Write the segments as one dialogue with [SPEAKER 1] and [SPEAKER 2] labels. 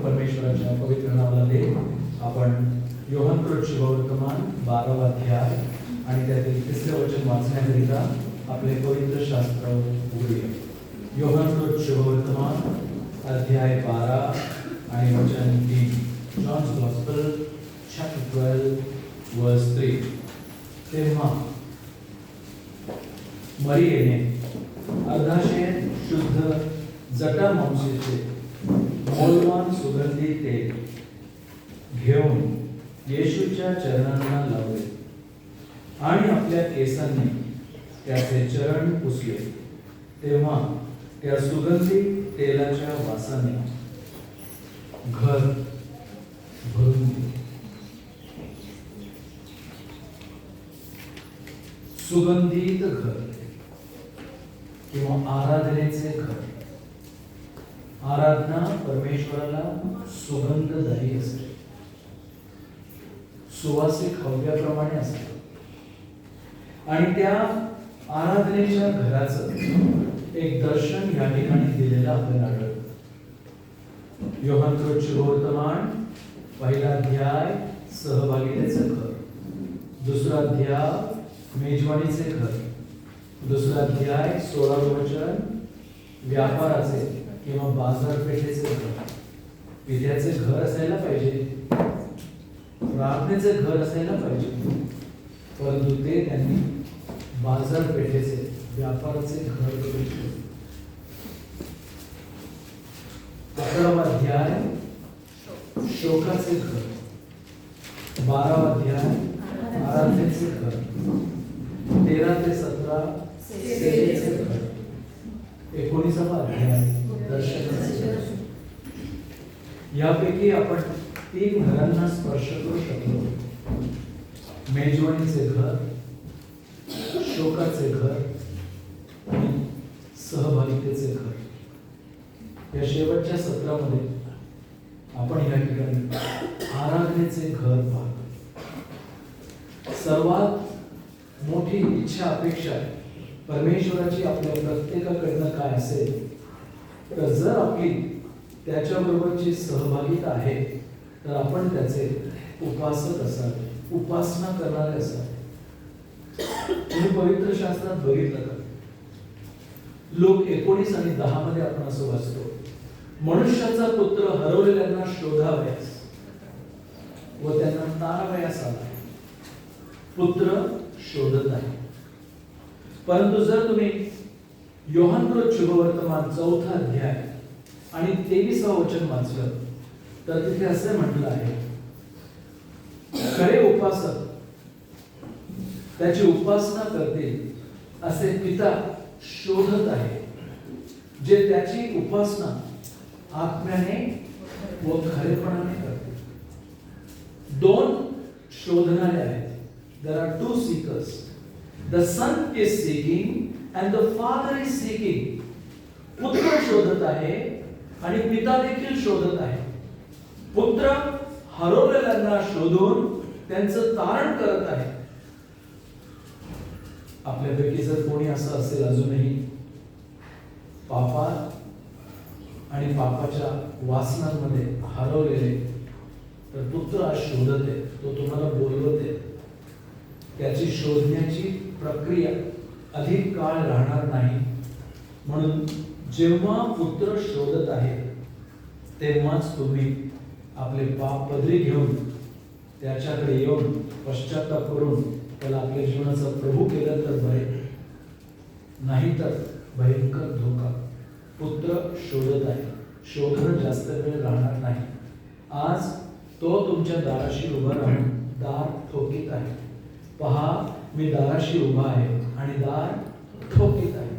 [SPEAKER 1] परमेश्वराच्या पवित्र नावाला दे. आपण योहान शुभवर्तमान 12वा अध्याय आणि त्यातील 3रे वचन वाचण्याकरिता आपले पवित्र शास्त्र उघडूया. योहान शुभवर्तमान अध्याय 12 आणि वचन 3. जॉन्स गॉस्पेल चॅप्टर 12 वर्स 3. तेव्हा मरियेने अर्धाशे शुद्ध जटा मांसाचे मौल्यवान सुगंधी तेल घेऊन येशूच्या चरणांना लावले आणि आपल्या केसांनी त्याचे चरण पुसले. तेव्हा त्या सुगंधी तेलाच्या वासाने घर भरून गेले. सुगंधित घर किंवा आराधनेचे घर. आराधना परमेश्वराला सुगंधदायी असते, सुवासिक हव्याप्रमाणे असते. आणि त्या आराधनेच्या घराचं एक दर्शन या ठिकाणी दिलेलं आपल्याला आढळतं. योहान शुभवर्तमान 1 अध्याय सहभागितेचं घर, 2रा अध्याय मेजवानीचे घर, 2रा अध्याय 16 वचन व्यापाराचे किंवा बाजारपेठेचे घर. विद्याचे घर असायला पाहिजे, प्रार्थनेचे घर असायला पाहिजे, परंतु ते त्यांनी बाजारपेठेचे व्यापाराचे घर करून ठेवले. 11वा अध्याय शोकाचे घर, 12वा अध्याय आराधनेचे घर, 13 ते 17 सेवेचे घर, 19वा अध्याय दर्शनाचे घर. यापैकी आपण 3 घरांना स्पर्श करू शकलो. मेजवानीचे घर, शोकाचे घर आणि सहभागितेचे घर. या शेवटच्या सत्रामध्ये आपण या ठिकाणी आराधनेचे घर पाहतो. सर्वात मोठी इच्छा अपेक्षा परमेश्वराची आपल्या प्रत्येकाकडनं काय असेल तर जर आपली त्याच्याबरोबरची सहभागिता आहे तर आपण त्याचे उपासक असावे, उपासना करणारे असावे. तुम्ही पवित्र शास्त्रात बघितलं का? लोक 19 आणि 10 मध्ये आपण असं वाचतो, मनुष्याचा पुत्र हरवलेल्यांना शोधावयास व त्यांना तारावयास आला. पुत्र शोधत आहे. परंतु जर तुम्ही योहान शुभवर्तमान 4था अध्याय आणि 23वा वचन वाचलं तर तिथे असे म्हटलं आहे, खरे उपासक त्याची उपासना करतील असे पिता शोधत आहे, जे त्याची उपासना आत्म्याने व खरेपणाने करतील. 2 शोधणारे आहेत. There are 2 seekers. The son is seeking and the father is seeking. पुत्र शोधत आहे आणि पिता देखील शोधत आहे. पुत्र हरवलेल्यांना शोधून त्यांचं तारण करत आहे. आपल्यापैकी जर कोणी असं असेल अजूनही पापात आणि पापाच्या वासनांमध्ये हरवलेले, तर पुत्र आज शोधत आहे, तो तुम्हाला बोलवत आहे. त्याची शोधण्याची प्रक्रिया अधिक काळ राहणार नाही. म्हणून जेव्हा पुत्र शोधत आहे तेव्हाच तुम्ही आपले पाप पदरी घेऊन त्याच्याकडे येऊन पश्चाताप करून त्याला आपल्या जीवनाचा प्रभू केलं तर बरे, नाहीतर भयंकर धोका. पुत्र शोधत आहे, शोधणं जास्त वेळ राहणार नाही. आज तो तुमच्या दाराशी उभा राहून दार ठोकीत आहे. पहा, मी दाराशी उभा आहे आणि दार ठोकीत आहे.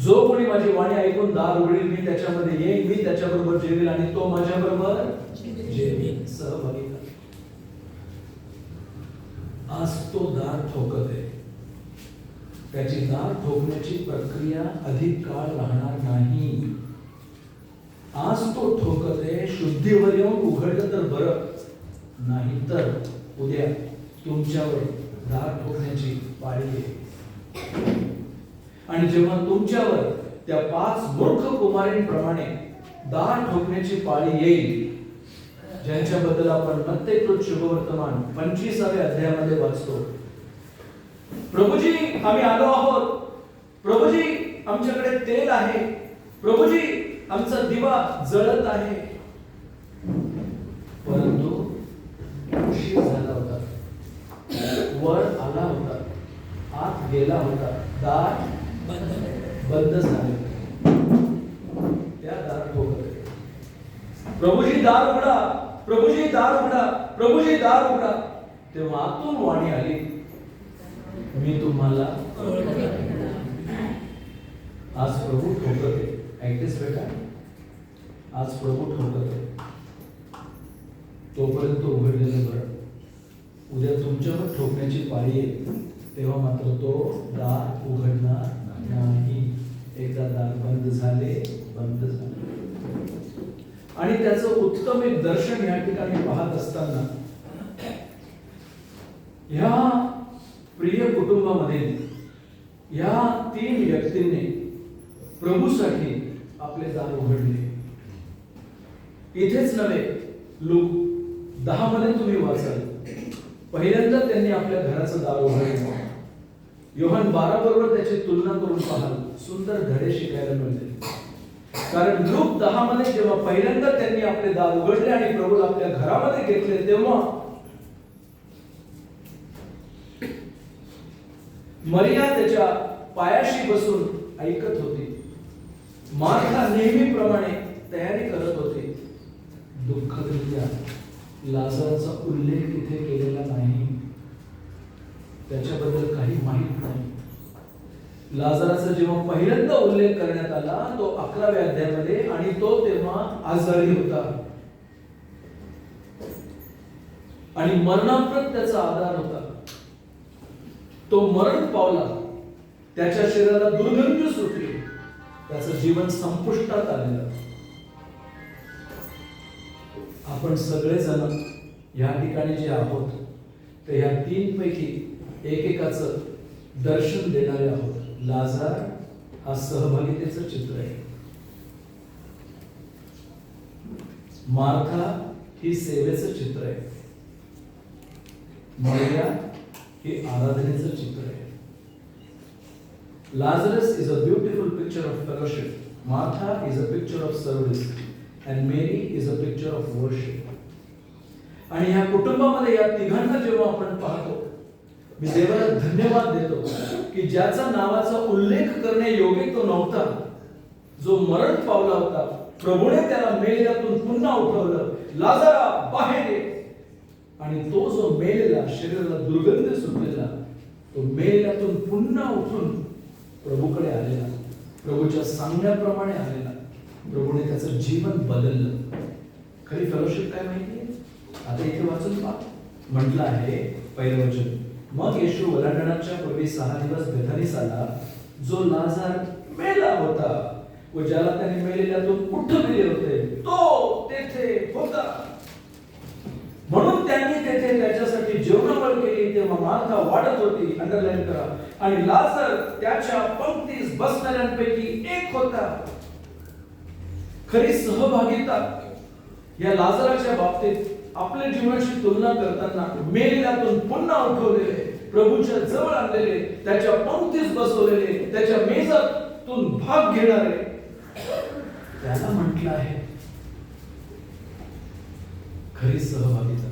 [SPEAKER 1] जो कोणी माझी वाणी ऐकून दार उघडेल, मी त्याच्यामध्ये येईन, मी त्याच्याबरोबर जेवेल आणि तो माझ्याबरोबर जेवेल. सहभागिता. आज तो दार ठोकत आहे. त्याची दार ठोकण्याची प्रक्रिया अधिक काळ राहणार नाही. ठोकते, शुद्धीवर येऊन उघडलं तर बरं, नाही तर उद्या तुमच्यावर दार ठोकण्याची पाळी येईल. आणि जेव्हा तुमच्यावर त्या 5 मूर्ख कुमारींप्रमाणे दार ठोकण्याची पाळी येईल, ज्यांच्याबद्दल आपण मत्ते शुभवर्तमान 25व्या अध्यायामध्ये वाचतो, प्रभूजी आम्ही आलो आहोत, प्रभूजी आमच्याकडे तेल आहे, प्रभूजी आमचा दिवा जळत आहे, परंतु उशीर झाला होता, वर आला होता, आत गेला होता, दार बंद झाले, त्या दार ठोकत, प्रभूजी दार उघडा, प्रभूजी दार उघडा, प्रभूजी दार उघडा. तेव्हा आतून वाणी आली, मी तुम्हाला आज प्रभू ठोकते. ऐकतेस बेटा, आज प्रभू ठोकते, तोपर्यंत उघडलेलं बरं, उद्या तुमच्यावर ठोकण्याची पाळी येईल, तेव्हा मात्र तो दार उघडणार नाही. एकदा दार बंद झाले, बंद झाले. आणि त्याचं उत्तम एक दर्शन या ठिकाणी पाहत असताना ह्या प्रिय कुटुंबामध्ये या 3 व्यक्तींनी प्रभूसाठी आपले दार उघडले. इथेच नव्हे, लूक 10 मध्ये तुम्ही वाचाल, पहिल्यांदा त्यांनी आपल्या घराचं दार उघडलं. योहान 12 बरोबर त्याची तुलना करून पाहाल, सुंदर धडे शिकायला मिळते. कारण लूक 10 मध्ये जेव्हा पहिल्यांदा त्यांनी आपले दार उघडले आणि प्रभूला आपल्या घरामध्ये घेतले, तेव्हा मरिया त्याच्या पायाशी बसून ऐकत होती. मार्था नेहमीप्रमाणे तयारी करत होती. दुःखदरित्या लाजराचा उल्लेख इथे केलेला नाही, त्याच्याबद्दल काही माहित नाही. लाजराचा जेव्हा पहिल्यांदा उल्लेख करण्यात आला तो 11व्या अध्यायामध्ये, आणि तो तेव्हा आजारी होता आणि मरणाप्रत त्याचा आधार होता. तो मरण पावला, त्याच्या शरीराला दुर्गंधी सुटली, त्याचं जीवन संपुष्टात आलेलं. आपण सगळेजण या ठिकाणी जे आहोत ते ह्या 3 पैकी एकेकाचं दर्शन देणारे आहोत. लाजार हा सहभागितेचं चित्र आहे, मार्था ही सेवेचं चित्र आहे, मरिया हे आराधनेचं चित्र आहे. Lazarus is a beautiful picture of fellowship. Martha is a picture of service, and Mary is a picture of worship. आणि या कुटुंबामध्ये या तिघांना जेव्हा आपण पाहतो, मी देवाला धन्यवाद देतो की ज्याचा नावाचा उल्लेख करणे योग्य तो नव्हता, जो मरण पावला होता, प्रभूने त्याला मेलेल्यातून पुन्हा उठवलं, लाजरा बाहेर ये. आणि तो जो मेलेला, शरीराला दुर्गंध सुटलेला, तो मेलेल्यातून पुन्हा उठून प्रभूकडे आलेला, प्रभूच्या सांगण्याप्रमाणे आलेला, प्रभूने त्याचं जीवन बदललं. खरी फेलोशिप काय माहितीये? आता इथे वाचून पहा, म्हटलं आहे पहिलं वचन, मग येशू ओलांडण्याच्या पूर्वी 6 दिवस बेथानीस आला, जो लाजार मेला होता व ज्याला त्याने मेलेल्यातून उठवले होते, तो तेथे होता. म्हणून त्यांनी तेथे त्याच्यासाठी जेवणावळ केली. तेव्हा मार्था वाढत होती, अंडरलाईन करा, आणि लाजर त्याच्या पंक्तीस बसणाऱ्यांपैकी एक होता. खरी सहभागिता या लाजराच्या बाबतीत आपल्या जीवनाशी तुलना करताना, मेलेल्यातून पुन्हा उठवलेले, प्रभूच्या जवळ आणलेले, त्याच्या पंक्तीस बसवलेले, त्याच्या मेजातून भाग घेणारे, त्याला म्हटलं आहे खरी सहभागिता.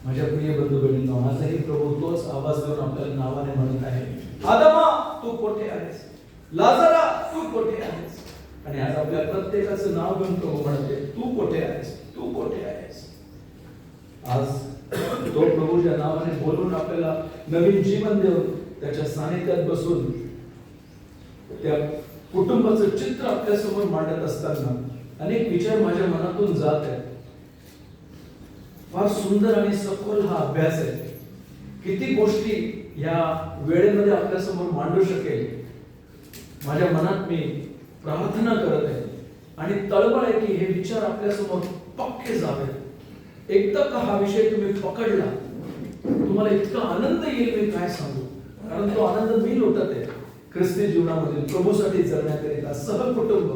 [SPEAKER 1] माझ्या प्रिय बंधू भगिनींनो, आजही प्रभू तोच आवाज देऊन आपल्याला नावाने म्हणत आहे, आदमा तू कोठे आहेस, लाजरा तू कोठे आहेस. आणि आज आपल्या प्रत्येकाचं नाव घेऊन प्रभू म्हणते, तू कोठे आहेस, तू कोठे आहेस. आज तो प्रभूच्या नावाने बोलून आपल्याला नवीन जीवन देऊन त्याच्या सानिध्यात बसून त्या कुटुंबाचं चित्र आपल्या समोर मांडत असताना अनेक विचार माझ्या मनातून जात आहेत. फार सुंदर आणि सखोल हा अभ्यास आहे. किती गोष्टी या वेळेमध्ये आपल्या समोर मांडू शकेल. माझ्या मनात मी प्रार्थना करत आहे आणि तळमळ आहे की हे विचार आपल्यासमोर पक्के जावेत. एकदा का हा विषय तुम्ही पकडला, तुम्हाला इतका आनंद येईल मी काय सांगू. कारण तो आनंद मी लुटत आहे ख्रिस्ती जीवनामध्ये प्रभूसाठी जगण्याकरिता सहकुटुंब.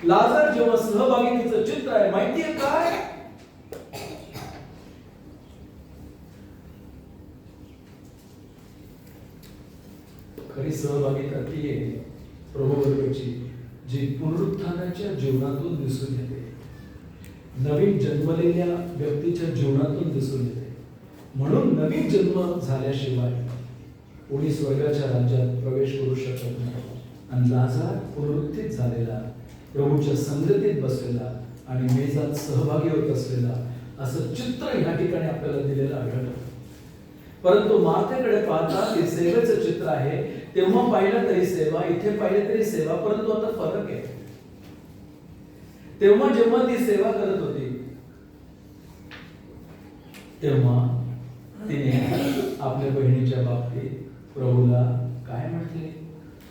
[SPEAKER 1] लाजर जेव्हा सहभागितेचं चित्र आहे, माहितीये काय, खरी सहभागिता ती आहे प्रभूबरोबरची जी पुनरुत्थानाच्या जीवनातून दिसून येते, नवीन जन्मलेल्या व्यक्तीच्या जीवनातून दिसून येते. म्हणून नवीन जन्म झाल्याशिवाय कोणी स्वर्गाच्या राज्यात प्रवेश करू शकत नाही. आणि लाजार पुनरुत्थित झालेला, प्रभूच्या संगतीत बसलेला आणि मेजात सहभागी होत असलेला असं चित्र ह्या ठिकाणी आपल्याला दिलेलं आढळतं. परंतु मार्थेकडे पाहता ते सेवेचं चित्र आहे. तेव्हा पाहिलं तरी सेवा, इथे पाहिलं तरी सेवा, परंतु आता फरक आहे. तेव्हा जेव्हा ती सेवा करत होती तेव्हा तिने आपल्या बहिणीच्या बाबतीत प्रभूला काय म्हटले,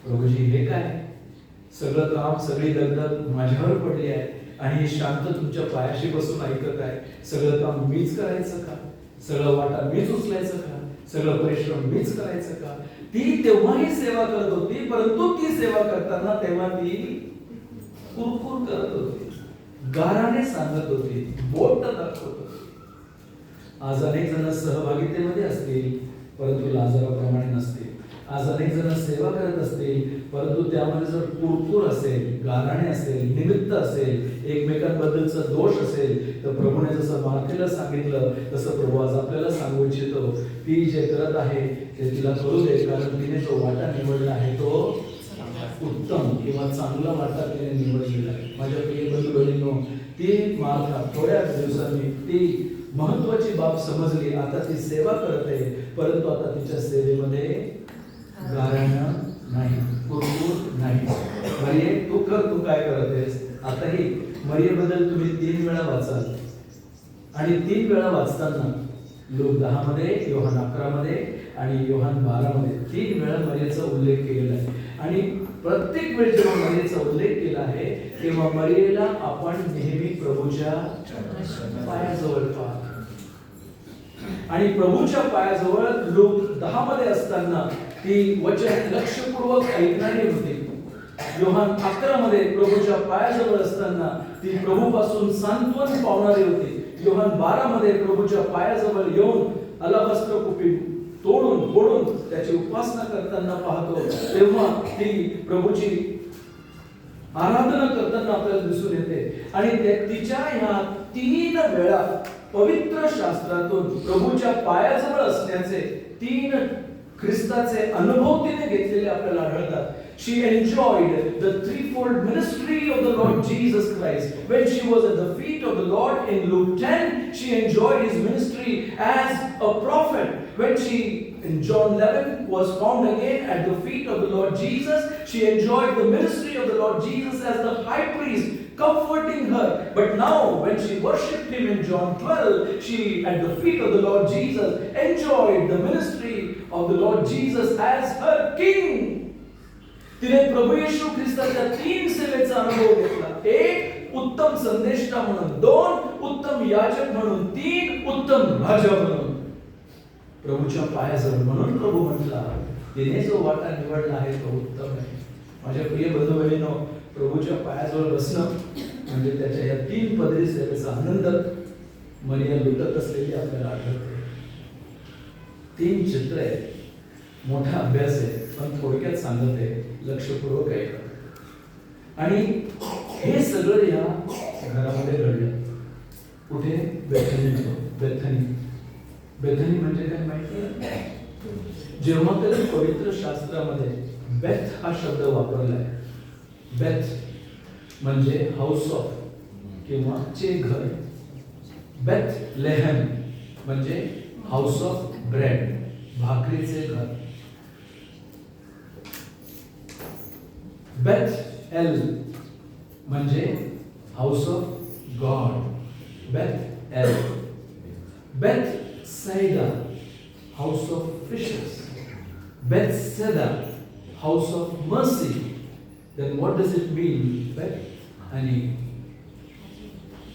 [SPEAKER 1] प्रभूजी हे काय, सगळं काम सगळी दगदग माझ्यावर पडली आहे आणि शांत तुमच्या पायाशी बसून ऐकत आहे. सगळं काम मीच करायचं का, सगळं वाटा मीच उचलायचं का, सगळं परिश्रम मीच करायचं का. ती तेव्हाही सेवा करत होती, परंतु ती सेवा करताना तेव्हा ती कुरकुर करत होती, गाराने सांगत होती, बोट दाखवत होती. आज अनेक जण सहभागितेमध्ये असतील परंतु लाजाराप्रमाणे नसतील. आज अनेक जण सेवा करत असतील परंतु त्यामध्ये जर कुरकुर असेल, गाराणे असेल, निमित्त असेल, एकमेकांबद्दलचा दोष असेल, तर प्रभूने जसं मार्थेला सांगितलं तसं प्रभू आज आपल्याला सांगू इच्छितो, ती जे करत आहे ते तिला करू दे, कारण तिने जो वाटा निवडला आहे तो उत्तम किंवा चांगला वाटा तिने निवडलेला आहे. माझ्या प्रिय बंधू भगिनींनो, ती मार्था थोड्या दिवसांनी ती महत्वाची बाब समजली. आता ती सेवा करते परंतु आता तिच्या सेवेमध्ये गाराणं नाही, कुरकुर नाही. मरिये तू कर, तू काय करत आहेस. आताही मरियेबद्दल तुम्ही 3 वेळा वाचाल आणि 3 वेळा वाचताना लोक 10 मध्ये, योहान 11 मध्ये आणि योहान 12 मध्ये 3 वेळा मरियेचा उल्लेख केलेला आहे. आणि प्रत्येक वेळी जेव्हा मरियेचा उल्लेख केला आहे तेव्हा मरियेला आपण नेहमी प्रभूच्या पायाजवळ पाहतो. आणि प्रभूच्या पायाजवळ लोक 10 मध्ये असताना ती वचन लक्षपूर्वक ऐकणारी होती. योहान 11 मध्ये प्रभूच्या पायाजवळ असताना ती प्रभूपासून सांत्वन पावणारी होती. योहान 12 मध्ये प्रभूच्या पायाजवळ येऊन अलाबास्त्र कुपी तोडून फोडून त्याची उपासना करताना पाहतो, तेव्हा ती प्रभूची आराधना करताना आपल्याला दिसून येते. आणि तिच्या ह्या 3 वेळा पवित्र शास्त्रातून प्रभूच्या पायाजवळ असण्याचे 3 ख्रिस्ताचे अनुभव तिने घेतलेले आपल्याला आढळतात. She enjoyed the threefold ministry of the Lord Jesus Christ. When she was at the feet of the Lord in Luke 10, she enjoyed his ministry as a prophet. When she in John 11 was found again at the feet of the Lord Jesus, she enjoyed the ministry of the Lord Jesus as the high priest, comforting her. But now when she worshipped him in John 12, she at the feet of the Lord Jesus enjoyed the ministry of the Lord Jesus as her king. तिने प्रभू येशू ख्रिस्ताच्या 3 सेवेचा अनुभव घेतला. 1 उत्तम संदेष्टा म्हणून, 2 उत्तम याजक म्हणून, 3 उत्तम राजा म्हणून. प्रभूच्या पायाजवळ, म्हणून प्रभू म्हटला तिने जो वाटा निवडला आहे तो उत्तम आहे. माझ्या प्रिय बंधू भगिनींनो, प्रभूच्या पायाजवळ बसणं म्हणजे त्याच्या या 3 पदरी सेवेचा आनंद मरिया लुटत असलेली आपल्याला आढळते. 3 चित्र आहेत, मोठा अभ्यास आहे, पण थोडक्यात सांगत आहे, लक्षपूर्वक ऐका. आणि हे सगळं या घरामध्ये घडलं. कुठे? बेथनी. बेथनी म्हणजे काय माहिती आहे? जेव्हा कधी पवित्र शास्त्रामध्ये बेथ हा शब्द वापरलाय, बेथ म्हणजे हाऊस ऑफ किंवा चे घर. बेथ लेहम म्हणजे हाऊस ऑफ ब्रेड, भाकरीचे घर. बेथ एल म्हणजे house of God, Bethel. Bethsaida house of fishes, Bethsaida, house of mercy. Then what does it mean? आणि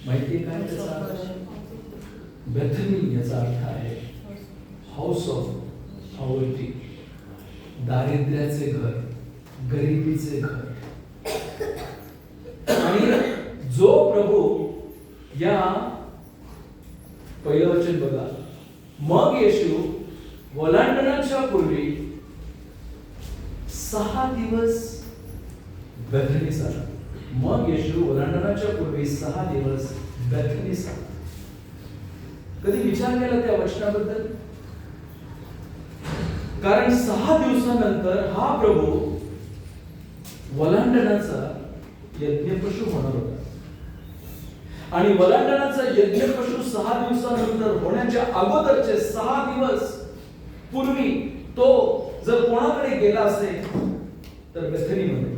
[SPEAKER 1] माहिती काय त्याचा अर्थ? बेथनी याचा अर्थ आहे हाऊस ऑफ पॉवर्टी, दारिद्र्याचे घर, गरिबीचे घर. आणि जो प्रभू या पहिलं वचन बघा, मग येशू ओलांडण्याच्या पूर्वी 6 दिवस बेथनीस आला. मग येशू ओलांडण्याच्या पूर्वी 6 दिवस बेथनीस आला. कधी विचार केला त्या वचनाबद्दल? कारण 6 दिवसानंतर हा प्रभू वलांडण्याचा यज्ञपशु होणार होता. आणि वलांडण्याचा यज्ञपशु 6 दिवसानंतर होण्याच्या अगोदरचे 6 दिवस पूर्वी तो जर कोणाकडे गेला असेल तर बेथनीमध्ये,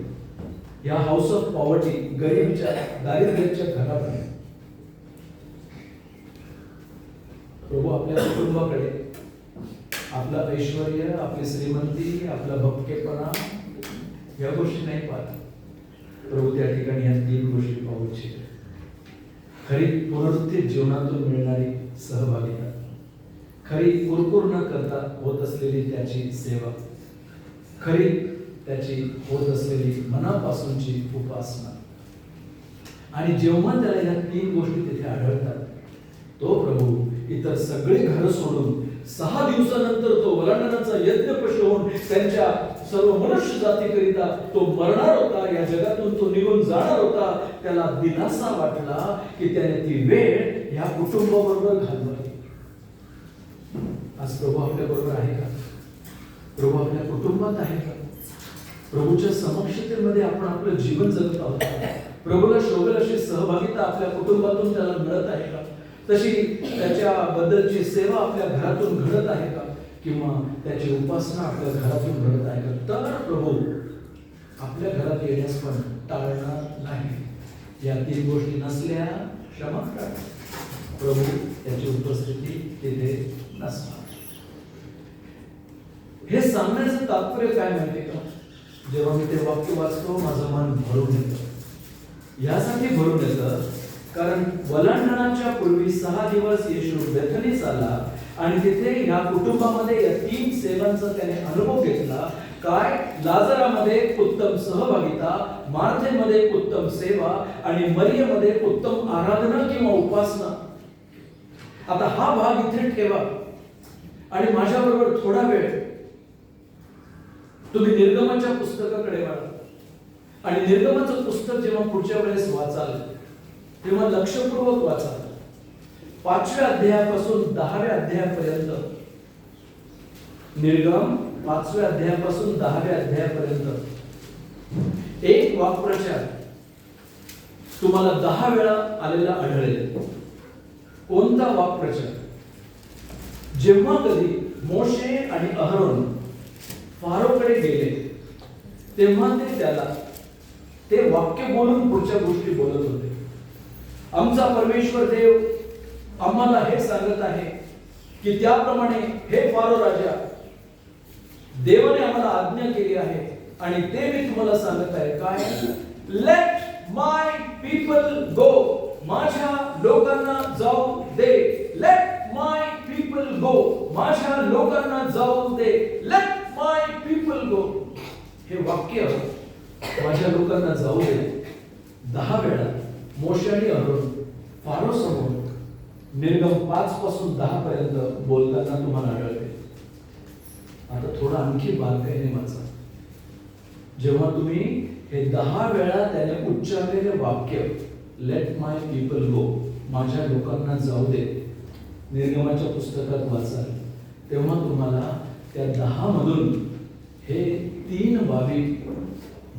[SPEAKER 1] या हाऊस ऑफ पॉवर्टी, गरीबच्या दारिद्र्याच्या घरामध्ये. प्रभू आपल्या कुटुंबाकडे आपलं ऐश्वर्य, आपली श्रीमंती, आपला भक्तेपणा या गोष्टी नाही पाहत. प्रभू त्या ठिकाणी या 3 गोष्टी पाहू इच्छितो. खरी पुनरुत्थित जीवनातून मिळणारी सहभागिता, खरी कुरकुर न करता होत असलेली त्याची सेवा, खरी त्याची होत असलेली मनापासूनची उपासना. आणि जेव्हा त्याला या 3 गोष्टी तिथे आढळतात, तो प्रभू इतर सगळे घर सोडून 6 दिवसानंतर तो वलांडण्याचा यज्ञपशु होऊन त्यांच्या सर्व मनुष्य जातीकरिता तो मरणार होता, या जगातून तो निघून जाणार होता. त्याला दिलासा वाटला की त्याने ती वेळ या कुटुंबाबरोबर घालवावी. आज प्रभू आपल्या बरोबर आहे का? प्रभू आपल्या कुटुंबात आहे का? प्रभूच्या समक्षतेमध्ये आपण आपलं जीवन जगत आहोत. प्रभूला शोभेल अशी सहभागिता आपल्या कुटुंबातून त्याला मिळत आहे का? तशी त्याच्याबद्दलची सेवा आपल्या घरातून घडत आहे का? किंवा त्याची उपासना आपल्या घरातून घडत आहे का? तर प्रभू आपल्या घरात येण्यास पण टाळणार नाही. या 3 गोष्टी नसल्या क्षमा करा, प्रभू त्याची उपस्थिती तिथे नसणार. हे सांगण्याचं तात्पर्य काय माहिती का? जेव्हा मी ते वाक्य वाचतो माझं मन भरून येतं. यासाठी भरून येतं कारण वलांडण्याच्या पूर्वी 6 दिवस येशू बेथनीस आला आणि तिथे ह्या कुटुंबामध्ये या 3 सेवांचा त्याने अनुभव घेतला. काय? लाजरामध्ये उत्तम सहभागिता, मार्थेमध्ये उत्तम सेवा आणि मरियमध्ये उत्तम आराधना किंवा उपासना. आता हा भाग इथे ठेवा आणि माझ्या बरोबर थोडा वेळ तुम्ही निर्गमाच्या पुस्तकाकडे वळा. आणि निर्गमाचं पुस्तक जेव्हा पुढच्या वेळेस वाचाल तेव्हा लक्षपूर्वक वाचा. 5व्या अध्यायापासून 10व्या अध्यायापर्यंत, निर्गम 5व्या अध्यायापासून 10व्या अध्यायापर्यंत एक वाक्प्रचार तुम्हाला 10 वेळा आलेला आढळेल. कोणता वाक्प्रचार? जेव्हा कधी मोशे आणि अहरोन फारोकडे गेले तेव्हा ते त्याला ते वाक्य बोलून पुढच्या गोष्टी बोलत होते. आमचा परमेश्वर देव आम्हाला हे सांगत आहे की त्याप्रमाणे हे फारो राजा, देवाने आम्हाला आज्ञा केली आहे आणि ते मी तुम्हाला सांगत आहे. काय? लेट माय पीपल गो, माझ्या लोकांना जाऊ दे. लेट माय पीपल गो, माझ्या लोकांना जाऊ दे. लेट माय पीपल गो. हे वाक्य माझ्या लोकांना जाऊ दे 10 वेळा मोशे आणि अहरोन फारो समोर निर्गम 5 पासून 10 पर्यंत बोलताना तुम्हाला आढळते. आता थोडा आणखी बारकाईने वाचा. जेव्हा तुम्ही हे 10 वेळा त्याने उच्चारलेले वाक्य लेट माय पीपल गो, माझ्या लोकांना जाऊ दे, निर्गमाच्या पुस्तकात वाचाल तेव्हा तुम्हाला त्या 10 मधून हे 3 बाबी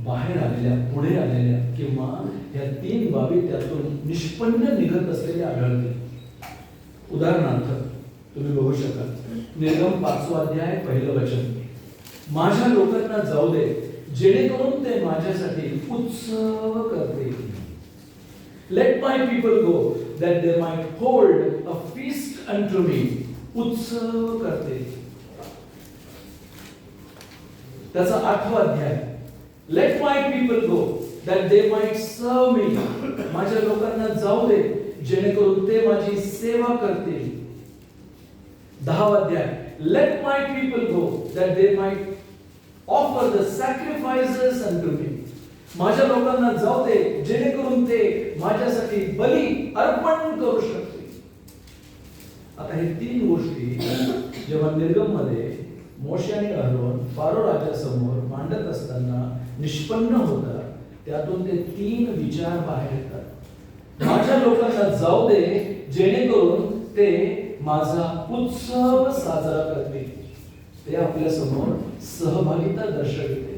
[SPEAKER 1] बाहेर आलेल्या, पुढे आलेल्या किंवा या 3 बाबी त्यातून निष्पन्न निघत असलेल्या आढळतील. उदाहरणार्थ तुम्ही बघू शकाल निर्गम 5वा अध्याय 1लं वचन, माझ्या लोकांना जाऊ दे जेणेकरून ते माझ्यासाठी उत्सव करतील. Late my people go that they might hold a feast unto me. उत्सव करते. त्याचा 8वा अध्याय let my people go that they might सर्व मी. माझ्या लोकांना जाऊ दे जेणेकरून ते माझी सेवा करतील. 10 अध्याय, let my people go that they might offer the sacrifices unto me. माझ्या लोकांना जाऊ दे जेणेकरून ते माझ्यासाठी बली अर्पण करू शकतील. आता हे 3 गोष्टी जेव्हा निर्गम मध्ये मोशे आणि अहरोन फारो राजासमोर मांडत असताना निष्पन्न होतात, त्यातून ते 3 विचार बाहेर येतात. माझ्या लोकांना जाऊ दे जेणेकरून ते माझा उत्सव साजरा करतील. ते आपल्या समोर सहभागिता दर्शविते.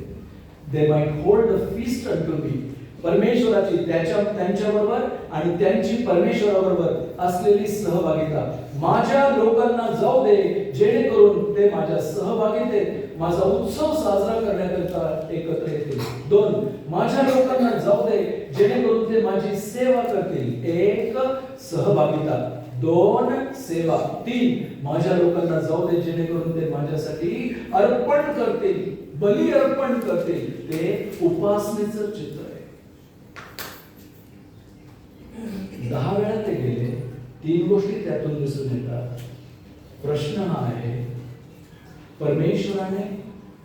[SPEAKER 1] They might hold a feast unto me. परमेश्वराची त्यांच्याबरोबर आणि त्यांची परमेश्वराबरोबर असलेली सहभागिता. माझ्या लोकांना जाऊ दे जेणेकरून ते माझ्या सहभागितेत माझा उत्सव साजरा करण्याकरिता एकत्र येतील. 2, माझ्या लोकांना जाऊ दे जेणेकरून ते माझी सेवा करतील. 1 सहभागिता, 2 सेवा, 3 माझ्या लोकांना जाऊ दे जेणेकरून ते माझ्यासाठी अर्पण करतील, बली अर्पण करतील. ते उपासनेचं चित्र आहे. 10 वेळा ते गेले, 3 गोष्टी त्यातून दिसून येतात. प्रश्न हा आहे, परमेश्वराने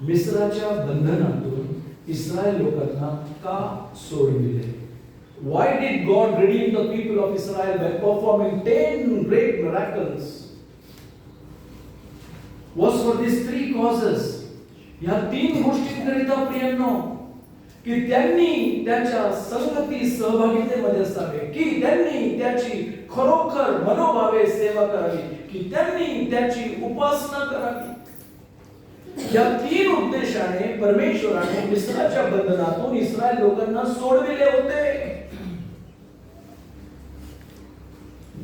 [SPEAKER 1] मिस्राच्या बंधनातून इस्रायल लोकांना का सोडविले? Why did God redeem the people of Israel by performing 10 great miracles? Was for these 3 causes. या 3 गोष्टींकरिता प्रियांनो, की त्यांनी त्याच्या संगती सहभागितेमध्ये असावे, की त्यांनी त्याची खरोखर मनोभावे सेवा करावी, की त्यांनी त्याची उपासना करावी. या 3 उद्देशाने परमेश्वराने मिस्राच्या बंधनातून इस्रायल लोकांना सोडविले होते.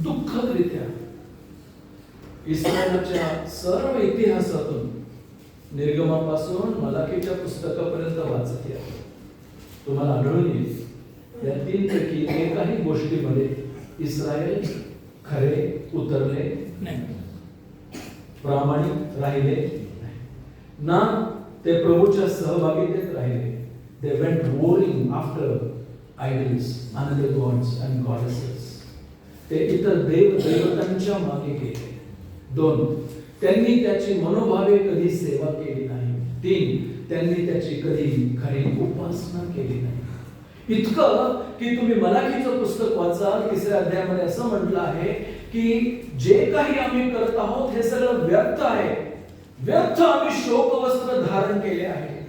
[SPEAKER 1] दुःखदरित्या इस्रायलच्या सर्व इतिहासातून निर्गमापासून मलाकीच्या पुस्तकापर्यंत वाचत या, तुम्हाला आढळून येईल या 3 पैकी एकाही गोष्टीमध्ये इस्रायल खरे उतरले नाही, प्रामाणिक राहिले ना ते प्रभूच्या सहभागितेत राहिले. They went warring after idols, another gods and goddesses. ते इतर देवतांच्या मागे गेले. 2, त्यांनी त्याची मनोभावे कधी सेवा केली नाही. 3, त्यांनी त्याची कधी खरी उपासना केली नाही. इतकं की तुम्ही मलाकीचं पुस्तक वाचाल, 3ऱ्या अध्यायामध्ये असं म्हटलं आहे की जे काही आम्ही करत आहोत हे सगळं व्यर्थ आहे. व्यर्थ आम्ही शोकवस्त्र धारण केले आहे,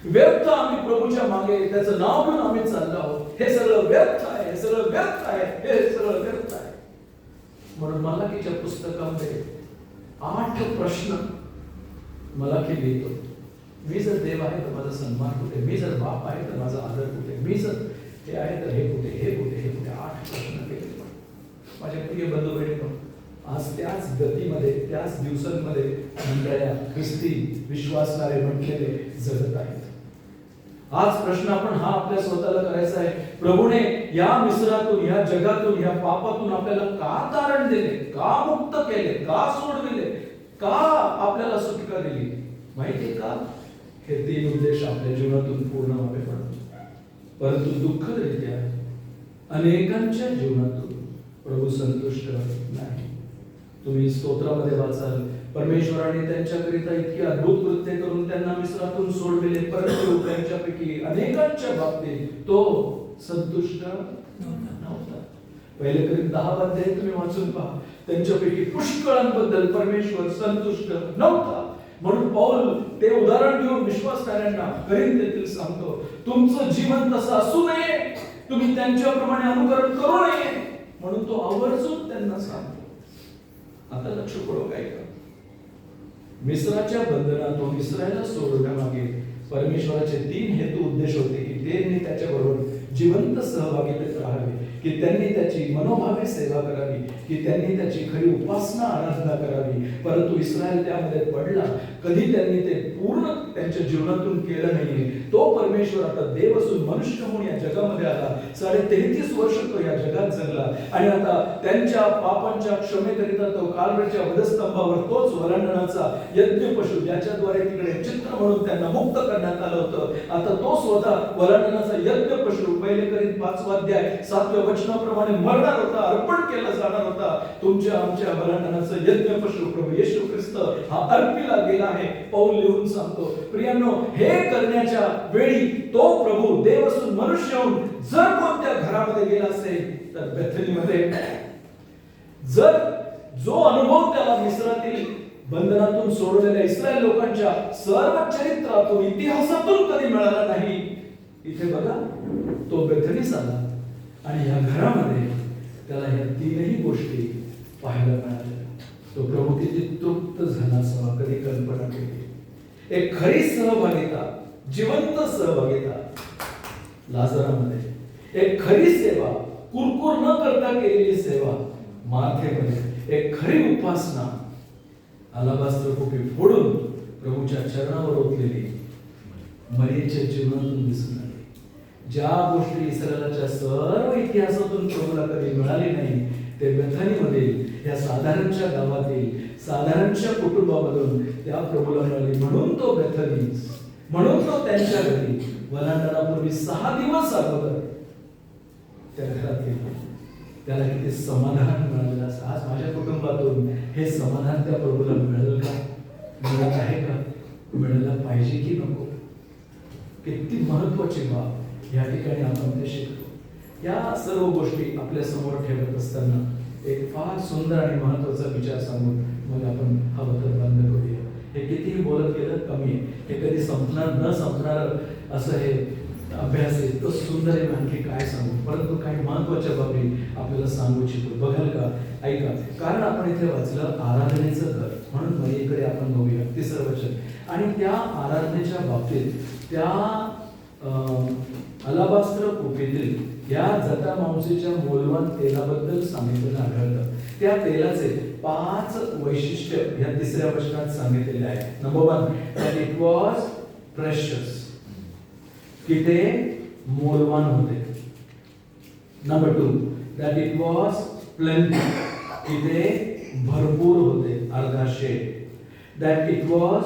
[SPEAKER 1] व्यर्थ आम्ही प्रभूच्या मागे त्याचं नाव घेऊन आम्ही चाललो आहोत. हे सगळं व्यर्थ आहे, हे सगळं व्यर्थ आहे, हे सगळं व्यर्थ आहे. म्हणून मलाकीच्या पुस्तकामध्ये 8 प्रश्न मलाकी लिहितो. मी जर देव आहे तर माझा सन्मान कुठे? मी जर बाप आहे तर माझा आदर कुठे? मी जर हे आहे तर हे कुठे? हे कुठे? हे कुठे? 8 प्रश्न केले. माझ्या प्रिय बंधू बहिणींनो, आज त्याच गतीमध्ये, त्याच दिवसांमध्ये मंडळ्या ख्रिस्ती विश्वासणारे म्हटलेले जगत आहेत. आज प्रश्न आपण हा आपल्या स्वतःला करायचा आहे, प्रभूने या मिस्रातून, या जगातून, या पापातून आपल्याला का तारण दिले? का मुक्त केले? का सोडविले? का आपल्याला सुटका दिली? माहिती का? हे 3 उद्देश आपल्या जीवनातून पूर्ण व्हावे म्हणून. परंतु दुःखदरित्या अनेकांच्या जीवनातून प्रभू संतुष्ट नाही. तुम्ही स्तोत्रामध्ये वाचाल, परमेश्वराने त्यांच्याकरिता इतकी अद्भुत कृत्ये करून त्यांना मिस्रातून सोडविले, परंतु त्यांच्यापैकी अनेकांच्या बाबतीत तो संतुष्ट नव्हता. पहिले करीत 10 अध्याय तुम्ही वाचून पहा, त्यांच्यापैकी पुष्कळांबद्दल परमेश्वर संतुष्ट नव्हता. म्हणून पौल ते उदाहरण घेऊन विश्वासणाऱ्यांना करिंथीतील सांगतो, तुमचं जीवन तसं असू नये, तुम्ही त्यांच्याप्रमाणे अनुकरण करू नये, म्हणून तो आवर्जून त्यांना सांगतो. आता लक्ष पुरव काय का, मिस्राच्या बंधनातून इस्रायलला सोडवण्यामागे परमेश्वराचे 3 हेतू उद्देश होते की त्यांनी त्याच्याबरोबर जिवंत सहभागितेत राहावे, की त्यांनी त्याची मनोभावे सेवा करावी, की त्यांनी त्याची खरी उपासना आराधना करावी. परंतु इस्रायल त्यामध्ये पडला. कधी त्यांनी ते पूर्ण त्यांच्या जीवनातून केलं नाहीये. तो परमेश्वर आता देव असून मनुष्य होऊन या जगामध्ये आला. 33.5 वर्ष तो या जगात जगला आणि आता त्यांच्या पापांच्या क्षमेकरिता तो कालवरच्या वधस्तंभावर तोच वलांडणाचा यज्ञ पशु ज्याच्याद्वारे तिकडे चित्र म्हणून त्यांना मुक्त करण्यात आलं होतं, आता तो स्वतः वलांडणाचा यज्ञ पशु पहिले करीत 5 अध्याय 7व्या वचनाप्रमाणे मरणार होता, अर्पण केला जाणार होता. तुमच्या आमच्या वलांडणाचा यज्ञ पशु प्रभू येशू ख्रिस्त हा अर्पिला गेला आहे. पौल लिहून सांगतो. प्रियांनो, हे करण्याच्या वेळी तो प्रभू देव असून मनुष्य होऊन जर कोणत्या घरामध्ये गेला असेल तर बेथनीमध्ये, जर जो अनुभव त्याला मिस्रातील बंधनातून सोडलेल्या इस्रायल लोकांच्या सर्व चरित्रातून इतिहासातून कधी मिळाला नाही, इथे बघा तो बेथनीस आला आणि या घरामध्ये त्याला ह्या 3ही गोष्टी पाहायला मिळाल्या. तो प्रभू किती तृप्त झाला असावा, कधी कल्पना केली. एक खरी सहभागिता, जिवंत सहभागिता लाजरामध्ये, एक खरी सेवा, कुरकुर न करता केलेली सेवा मार्थेमध्ये, एक खरी उपासना, अलाबास्त्र खोकी फोडून प्रभूच्या चरणावर ओतलेली मरियेच्या जीवनातून दिसून आली. ज्या गोष्टी इस्रायलाच्या सर्व इतिहासातून प्रभूला कधी मिळाली नाही, ते बेथानीमधील या साधारणच्या गावातील साधारणच्या कुटुंबामधून त्या प्रभूला मिळाली. म्हणून तो बेथनी, म्हणून तो त्यांच्या घरी वलांडणापूर्वी 6 दिवस अगोदर त्या घरात गेला. त्याला किती समाधान मिळालं असं. आज माझ्या कुटुंबातून हे समाधान त्या प्रभूला मिळेल का? मिळत आहे का? मिळायला पाहिजे की नको? किती महत्वाची बाब या ठिकाणी आपण ते शिकतो. या सर्व गोष्टी आपल्या समोर ठेवत असताना एक फार सुंदर आणि महत्वाचा विचार सांगून मग आपण हा वचन बंद करूया. हे कितीही बोलत गेलं कमी आहे. हे कधी संपणार न संपणार असं हे अभ्यास आहे. तो सुंदर आहे. आणखी काय सांगू, परंतु काही महत्वाच्या बाबी आपल्याला सांगू इच्छितो. बघाल का? ऐका. कारण आपण इथे वाचलं आराधनेचं घर, म्हणून मरियेकडे आपण बघूया 3रं वचन. आणि त्या आराधनेच्या बाबतीत त्या अलाबास्त्र कुपीतील या जटामांसीच्या मौल्यवान तेलाबद्दल सांगितलेलं आढळतं. त्या तेलाचे 5 वैशिष्ट्य या 3ऱ्या वचनात सांगितलेले आहे. Number 1, that it was precious, की ते मौल्यवान होते. Number 2, that it was plenty, की ते भरपूर होते, अर्धाशे. that it was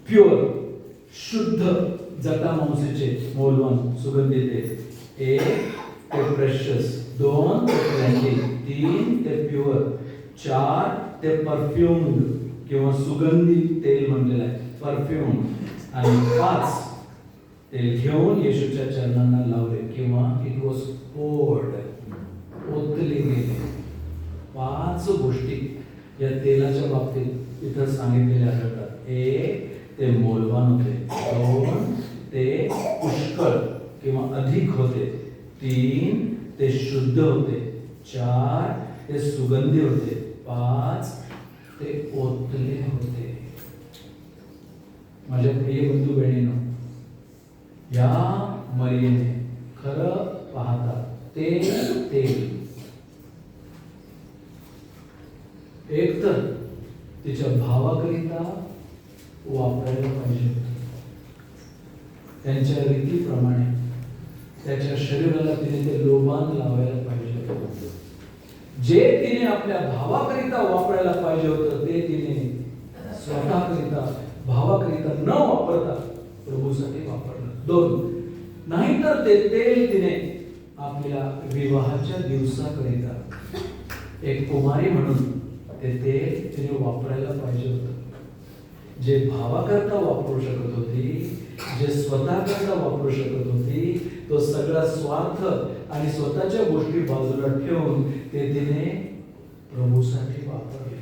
[SPEAKER 1] pure, शुद्ध जटामांसीचे मौल्यवान सुगंधित. एक ते प्रेशियस, 2 ते प्लेंटी, 3 ते प्युअर, 4 ते परफ्युम्ड किंवा सुगंधित तेल म्हणलेलं आहे, परफ्यूम. आणि 5 ते घेऊन येशूच्या चरणांना लावले किंवा इट वॉज पोर्ड, ओतले गेले. 5 गोष्टी या तेलाच्या बाबतीत इथं सांगितलेल्या आढळतात. 1 ते मौल्यवान होते, 2 ते पुष्कळ किंवा अधिक होते, 3 ते शुद्ध होते, 4 ते सुगंधी होते, 5 ते ओतले होते. माझ्या प्रिय बंधू बहिणींनो, या मरियेने खरं पाहता ते तेल एक तर तिच्या भावाकरिता वापरायला पाहिजे होतं. त्यांच्या रीतीप्रमाणे त्याच्या शरीराला तिने ते लोबान लावायला पाहिजे होतं. जे तिने आपल्या भावाकरिता वापरायला पाहिजे होतं ते तिने स्वतःकरिता भावाकरिता न वापरता प्रभूसाठी वापरलं. 2, नाहीतर ते तेल तिने आपल्या विवाहाच्या दिवसाकरिता एक कुमारी म्हणून ते तेल तिने वापरायला पाहिजे होतं. जे भावाकरता वापरू शकत होती, जे स्वतःकरता वापरू शकत होती, तो सगळा स्वार्थ आणि स्वतःच्या गोष्टी बाजूला ठेवून ते तिने प्रभूसाठी वापरले.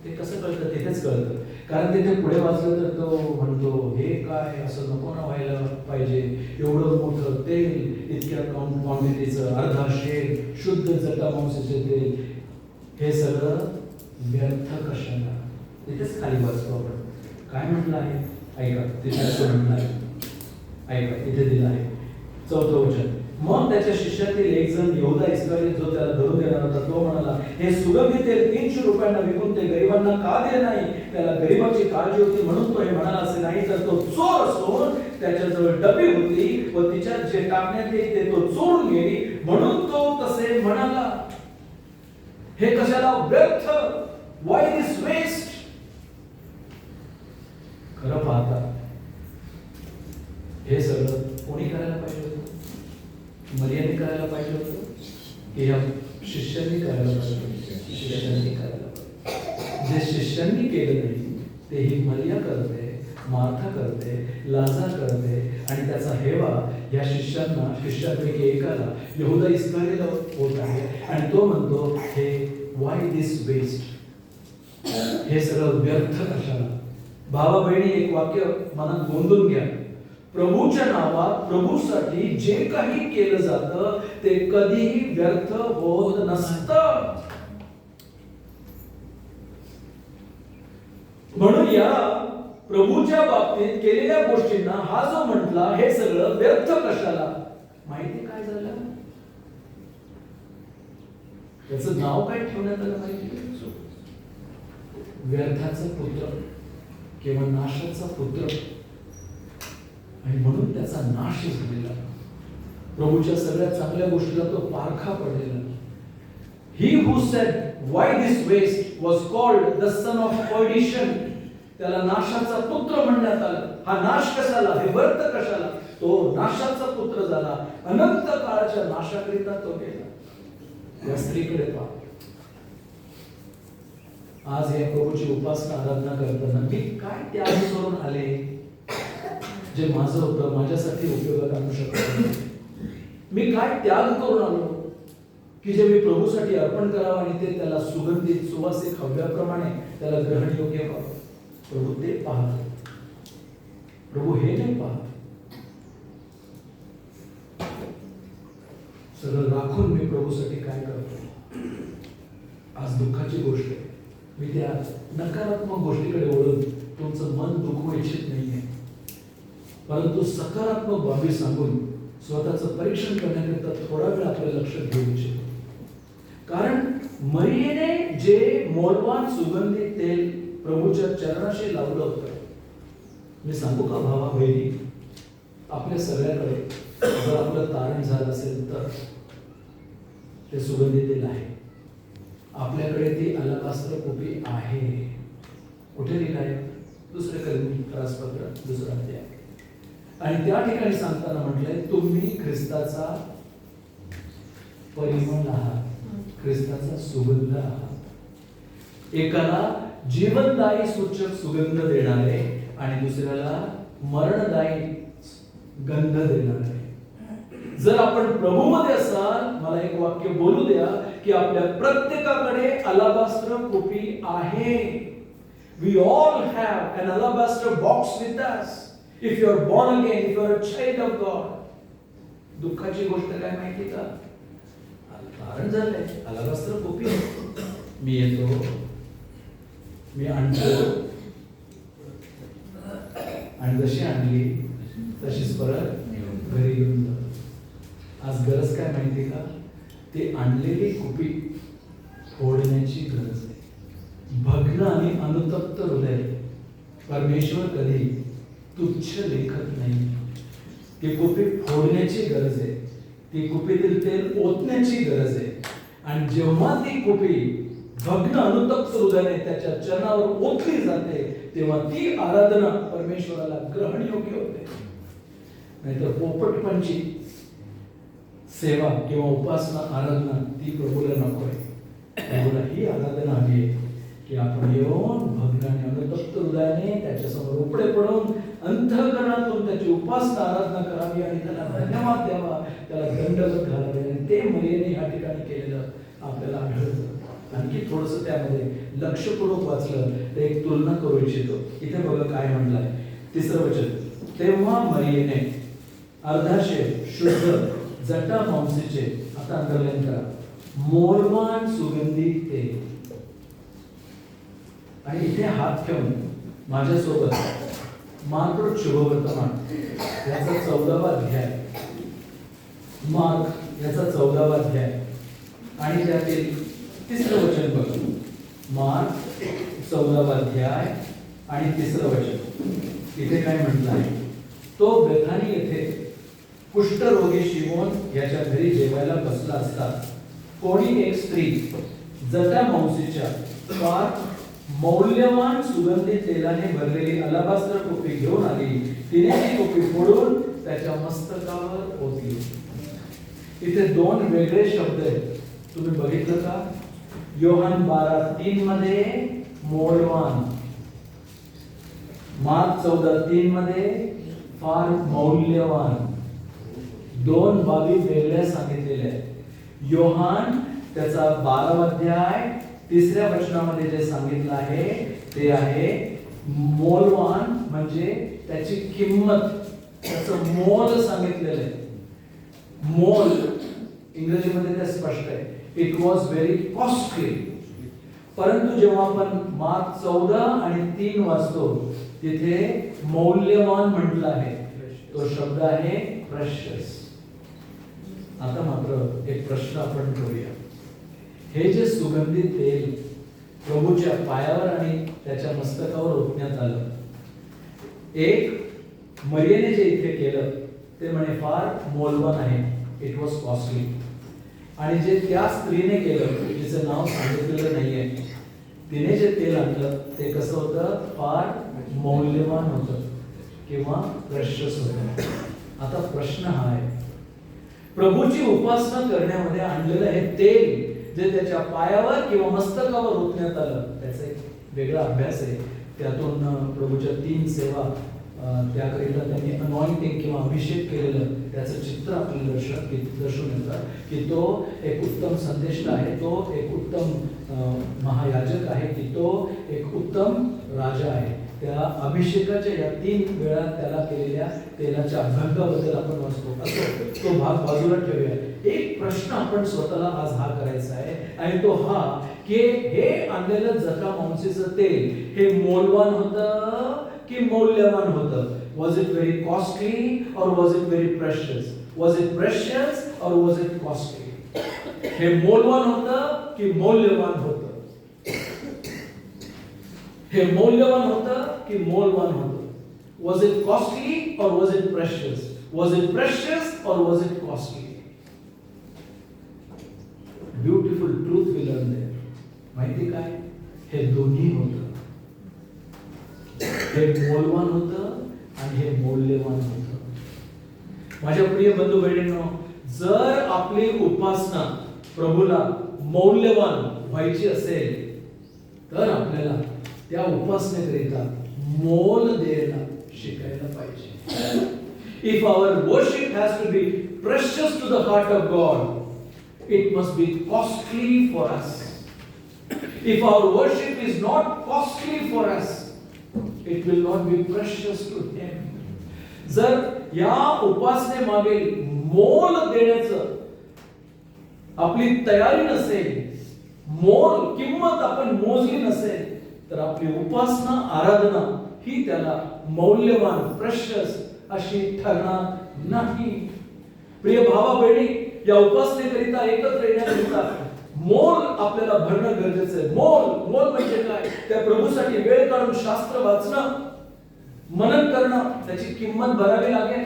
[SPEAKER 1] ते कसं कळतं? तिथेच कळतं. कारण तिथे पुढे वाचलं तर तो म्हणतो, हे काय असं नको ना व्हायला पाहिजे. एवढं मोठं तेल, इतक्या क्वांटिटीचं, अर्धा शेर शुद्ध जटामांसीचे तेल, हे सगळं व्यर्थ कशाला? तिथेच खाली वाचतो आपण काय म्हटलं आहे. ऐका, तिथे असं म्हटलं आहे, ऐका इथे दिलं आहे 4थं वचन. मग त्याच्या शिष्यातील एक जण यहूदा इस्करियोत जो त्याला धरून देणार होता तो म्हणाला, हे सुगंधी तेल 300 रुपयांना विकून ते गरिबांना का दिले नाही? त्याला गरिबाची काळजी होती म्हणून तो हे म्हणाला असे नाही, तर तो चोर असून त्याच्याजवळ डबी होती व तिच्यात जे टाकण्यात येईल ते तो चोरून गेली म्हणून तो तसे म्हणाला. हे कशाला व्यर्थ? व्हाय दिस वेस्ट? खरं पाहता हे सगळं कोणी करायला पाहिजे होतं? मरियाने करायला पाहिजे होतं की या शिष्यांनी करायला पाहिजे होतं? शिष्यांनी करायला पाहिजे. जे शिष्यांनी केलं नाही ते ही मरिया करते, मार्था करते, लाजार करते आणि त्याचा हेवा या शिष्यांपैकी एकाला यहूदा इस्करियोत होत आहे आणि तो म्हणतो हे व्हाय दिस वेस्ट? हे सगळं व्यर्थ कशाला? भावा बहिणी एक वाक्य मनात गोंधून घ्या. प्रभूच्या नावात प्रभूसाठी जे काही केलं जातं ते कधीही व्यर्थ होत नसतं. म्हणून या प्रभूच्या बाबतीत केलेल्या गोष्टींना हा जो म्हटला हे सगळं व्यर्थ कशाला? माहिती काय झालं? त्याचं नाव काय ठेवण्यात आलं माहिती? व्यर्थाचा पुत्र किंवा नाशाचा पुत्र. आणि म्हणून त्याचा नाश झालेला. प्रभूच्या सगळ्या चांगल्या गोष्टीला तो पारखा पडलेला. He who said why this waste was called the son of perdition. त्याला नाशाचा पुत्र म्हणण्यात आलं. हा नाश कशाला? हे व्यर्थ कशाला? तो नाशाचा पुत्र झाला. अनंत काळाच्या नाशाकरिता तो गेला. या स्त्रीकडे पहा. आज या प्रभूची उपासना आराधना करताना मी काय त्याग करून आले जे माझं होतं माझ्यासाठी उपयोगात आणू शकत? मी काय त्याग करून आलो की जे मी प्रभूसाठी अर्पण करावं आणि ते त्याला सुगंधित सुवासिक हव्याप्रमाणे त्याला ग्रहण योग्य व्हावं? प्रभू ते पाहतो. प्रभू हे नाही पाहत. सगळं राखून मी प्रभूसाठी काय करतो? आज दुःखाची गोष्ट आहे. मी त्या नकारात्मक गोष्टीकडे वळून तुमचं मन दुखवू इच्छित नाहीये, परंतु सकारात्मक बाबी सांगून स्वतःचं परीक्षण करण्याकरिता थोडा वेळ आपलं लक्ष घेऊ इच्छितो. कारण मरियेने जे मौल्यवान सुगंधी तेल प्रभूच्या चरणाशी लावलं होतं, मी सांगू का भावा बहिणी, आपल्या सगळ्याकडे जर आपलं तारण झालं असेल तर ते सुगंधी तेल आहे. आपल्याकडे ती अलबास्त्र कुपी आहे. कुठे लिहिलं आहे? दुसरे कर्मपत्र 2 अध्याय. आणि त्या ठिकाणी सांगताना म्हटलंय तुम्ही ख्रिस्ताचा परिमळ आहात, ख्रिस्ताचा सुगंध आहात. एकाला जीवनदायी सूचक सुगंध देणारे आणि दुसऱ्याला मरणदायी गंध देणारे. जर आपण प्रभूमध्ये असाल, मला एक वाक्य बोलू द्या की आपल्या प्रत्येकाकडे अलाबास्त्र कुपी आहे. We all have an alabaster box with us. If you are born again, if you are a child of God. दुःखाची गोष्ट काय माहिती का? कारण झालंय अलाबास्त्र कुपी. मी येतो, मी आणतो आणि जशी आणली तशीच परत घरी घेऊन जातो. आज गरज काय माहिती का? ती आणलेली कुपी फोडण्याची गरज आहे. भग्न आणि अनुतप्त हृदय परमेश्वर कधी तुच्छ लेखत नाही. ती कुपी फोडण्याची गरज आहे. ती कुपीतील तेल ओतण्याची गरज आहे. आणि जेव्हा ती कुपी भग्न अनुतप्त हृदयाने त्याच्या चरणावर ओतली जाते तेव्हा ती आराधना परमेश्वराला ग्रहण योग्य होते. नाहीतर पोपटपंची सेवा किंवा उपासना आराधना ती प्रभूला नको आहे. प्रभूला ही आराधना हवी आहे की आपण येऊन भग्न आणि अनुतप्त हृदयाने त्याच्यासमोर उपडे पडून अंतःकरणातून त्याची उपासना आराधना करावी आणि त्याला धन्यवाद द्यावा, त्याला दंडवत घालावे. आणि ते मरियेने या ठिकाणी केलेलं आपल्याला आढळतं. आणखी थोडंसं त्यामध्ये लक्षपूर्वक वाचलं तर एक तुलना करू इच्छितो. इथे बघा काय म्हटलंय 3रं वचन. तेव्हा मरियेने अर्धाशे शुद्ध जटा मांसीचे, आता अंडरलाईन करा, मौल्यवान सुगंधी तेल. आणि इथे हात ठेवून माझ्यासोबत मार्क शुभवर्तमान याचा 14वा अध्याय, मार्क याचा 14वा अध्याय आणि त्यातील 3रं वचन बघा. मार्क 14वा अध्याय आणि 3रं वचन. इथे काय म्हटलं आहे? तो बेथानी येथे कुष्ठरोगी शिमोन याच्या घरी जेवायला बसला असता कोणी एक स्त्री जटामांसीच्या फार मौल्यवान सुगंधी तेलाने भरलेली अलाबास्त्र टोपी घेऊन आली. तिने ती टोपी फोडून त्याच्या मस्तकावर ओतली. इथे 2 वेगळे शब्द आहेत. तुम्ही बघितलं का? योहान 12:3 मध्ये मौल्यवान, मार्क 14:3 मध्ये फार मौल्यवान. 2 बाबी वेगळ्या सांगितलेल्या आहेत. योहान त्याचा 12वा अध्याय 3ऱ्या वचनामध्ये जे सांगितलं आहे ते आहे मौल्यवान, म्हणजे त्याची किंमत, त्याचं मोल सांगितलेलं आहे. मोल इंग्रजीमध्ये ते स्पष्ट आहे. It was very costly. परंतु जेव्हा आपण मार्क 14 आणि 3 वाचतो तिथे मौल्यवान म्हटलं आहे. तो शब्द आहे प्रेशियस. आता मात्र एक प्रश्न आपण करूया. हे जे सुगंधित तेल प्रभूच्या पायावर आणि त्याच्या मस्तकावर ओतण्यात आलं, एक मरियेने जे इथे केलं ते म्हणे फार मौल्यवान आहे, इट वॉज कॉस्टली. आणि जे त्या स्त्रीने केलं, जिचं नाव सांगितलेलं नाहीये, तिने जे तेल आणलं ते कसं होतं? फार मौल्यवान होतं किंवा प्रेशियस होतं. आता प्रश्न हा आहे, प्रभूची उपासना करण्यामध्ये आणलेलं हे तेल जे त्याच्या पायावर किंवा मस्तकावर ओतण्यात आलं, त्याचा एक वेगळा अभ्यास आहे. त्यातून प्रभूच्या 3 सेवा त्याकरिता त्यांनी अनॉइंटिंग किंवा अभिषेक केलेलं त्याचं चित्र आपल्याला दर्शवून येतं की तो एक उत्तम संदेष्टा आहे, तो एक उत्तम महायाजक आहे, की तो एक उत्तम राजा आहे. त्या अभिषेकाच्या या 3 वेळा त्याला केलेल्या तेलाच्या अभंगाबद्दल आपण वाचतो. असो, तो भाग बाजूला ठेवूया. एक प्रश्न आपण स्वतःला आज हा करायचा आहे आणि तो हा की हे आणलेलं जटामांसीचं तेल हे मौल्यवान होतं की मौल्यवान होतं? Was it very costly or was it very precious? Was it precious or was it costly? हे मौल्यवान होतं की मौल्यवान होतं? हे मौल्यवान होतं की मौल्यवान होतं? Was it costly or was it precious? Was it precious or was it costly? Beautiful truth we learn there. माहिती काय? हे दोन्ही होतं. हे मौल्यवान होतं आणि हे मौल्यवान होतं. माझ्या प्रिय बंधू बहिणींनो, जर आपली उपासना प्रभूला मौल्यवान व्हायची असेल तर आपल्याला त्या उपासनेकरिता मोल द्यायला शिकायला पाहिजे. If our worship has to be precious to the heart of God, it must be costly for us. If our worship is not costly for us, it will not be precious to him. जर या उपासने मागे मोल देण्याचं आपली तयारी नसेल, मोल किंमत आपण मोजली नसेल, तर आपली उपासना आराधना ही त्याला मौल्यवान प्रेशियस अशी ठरणार नाही. प्रिय भावा बहिणी, या उपासनेकरिता एकत्र येण्याकरिता मोल आपल्याला भरणं गरजेचं आहे. मोल म्हणजे काय? त्या प्रभूसाठी वेळ काढून शास्त्र वाचणं, मनन करणं, त्याची किंमत भरावी लागेल,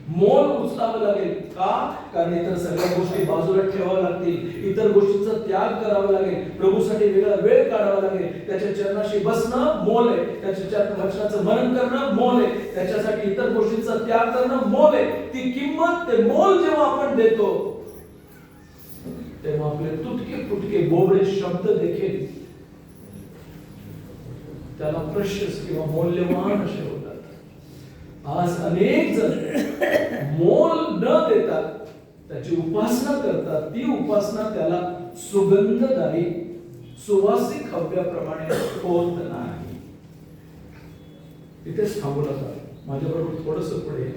[SPEAKER 1] मोल उचलावं लागेल. का? कारण इतर सगळ्या गोष्टी बाजूला ठेवाव्या लागतील, इतर गोष्टींचा त्याग करावा लागेल, प्रभूसाठी वेगळा वेळ काढावा लागेल. त्याच्या चरणाशी बसणं मोल आहे, त्याच्या वचनाचं मनन करणं मोल आहे, त्याच्यासाठी इतर गोष्टींचा त्याग करणं मोल आहे. ती किंमत, ते मोल जेव्हा आपण देतो तेव्हा आपले तुटके फुटके बोबडे शब्द देखील त्याला प्रेशियस किंवा मौल्यवान असे होतात. आज अनेक जण मोल न देता त्याची उपासना करतात. ती उपासना त्याला सुगंधदायी सुवासिक हव्याप्रमाणे होत नाही. इथेच थांबू नका, माझ्याबरोबर थोडंसं पुढे.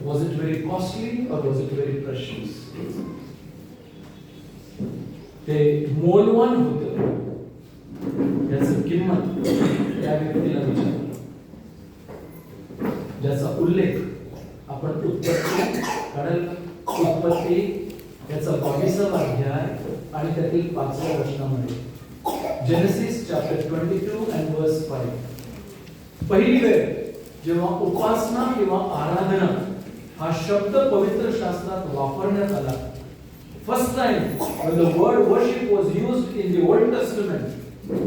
[SPEAKER 1] Was it very costly or was it very precious? ते मौल्यवान होतं, याची किंमत त्या व्यक्तीला विचारलं, ज्याचा उल्लेख आपण उत्पत्ती काढाल. उत्पत्ती याचा 22वा अध्याय आणि त्यातील 5व्या वचनामध्ये, जेनेसिस चॅप्टर 22 and verse 5. पहिली वेळ जेव्हा उपासना किंवा आराधना हा शब्द पवित्र शास्त्रात वापरण्यात आला, first time when the word worship was used in the Old Testament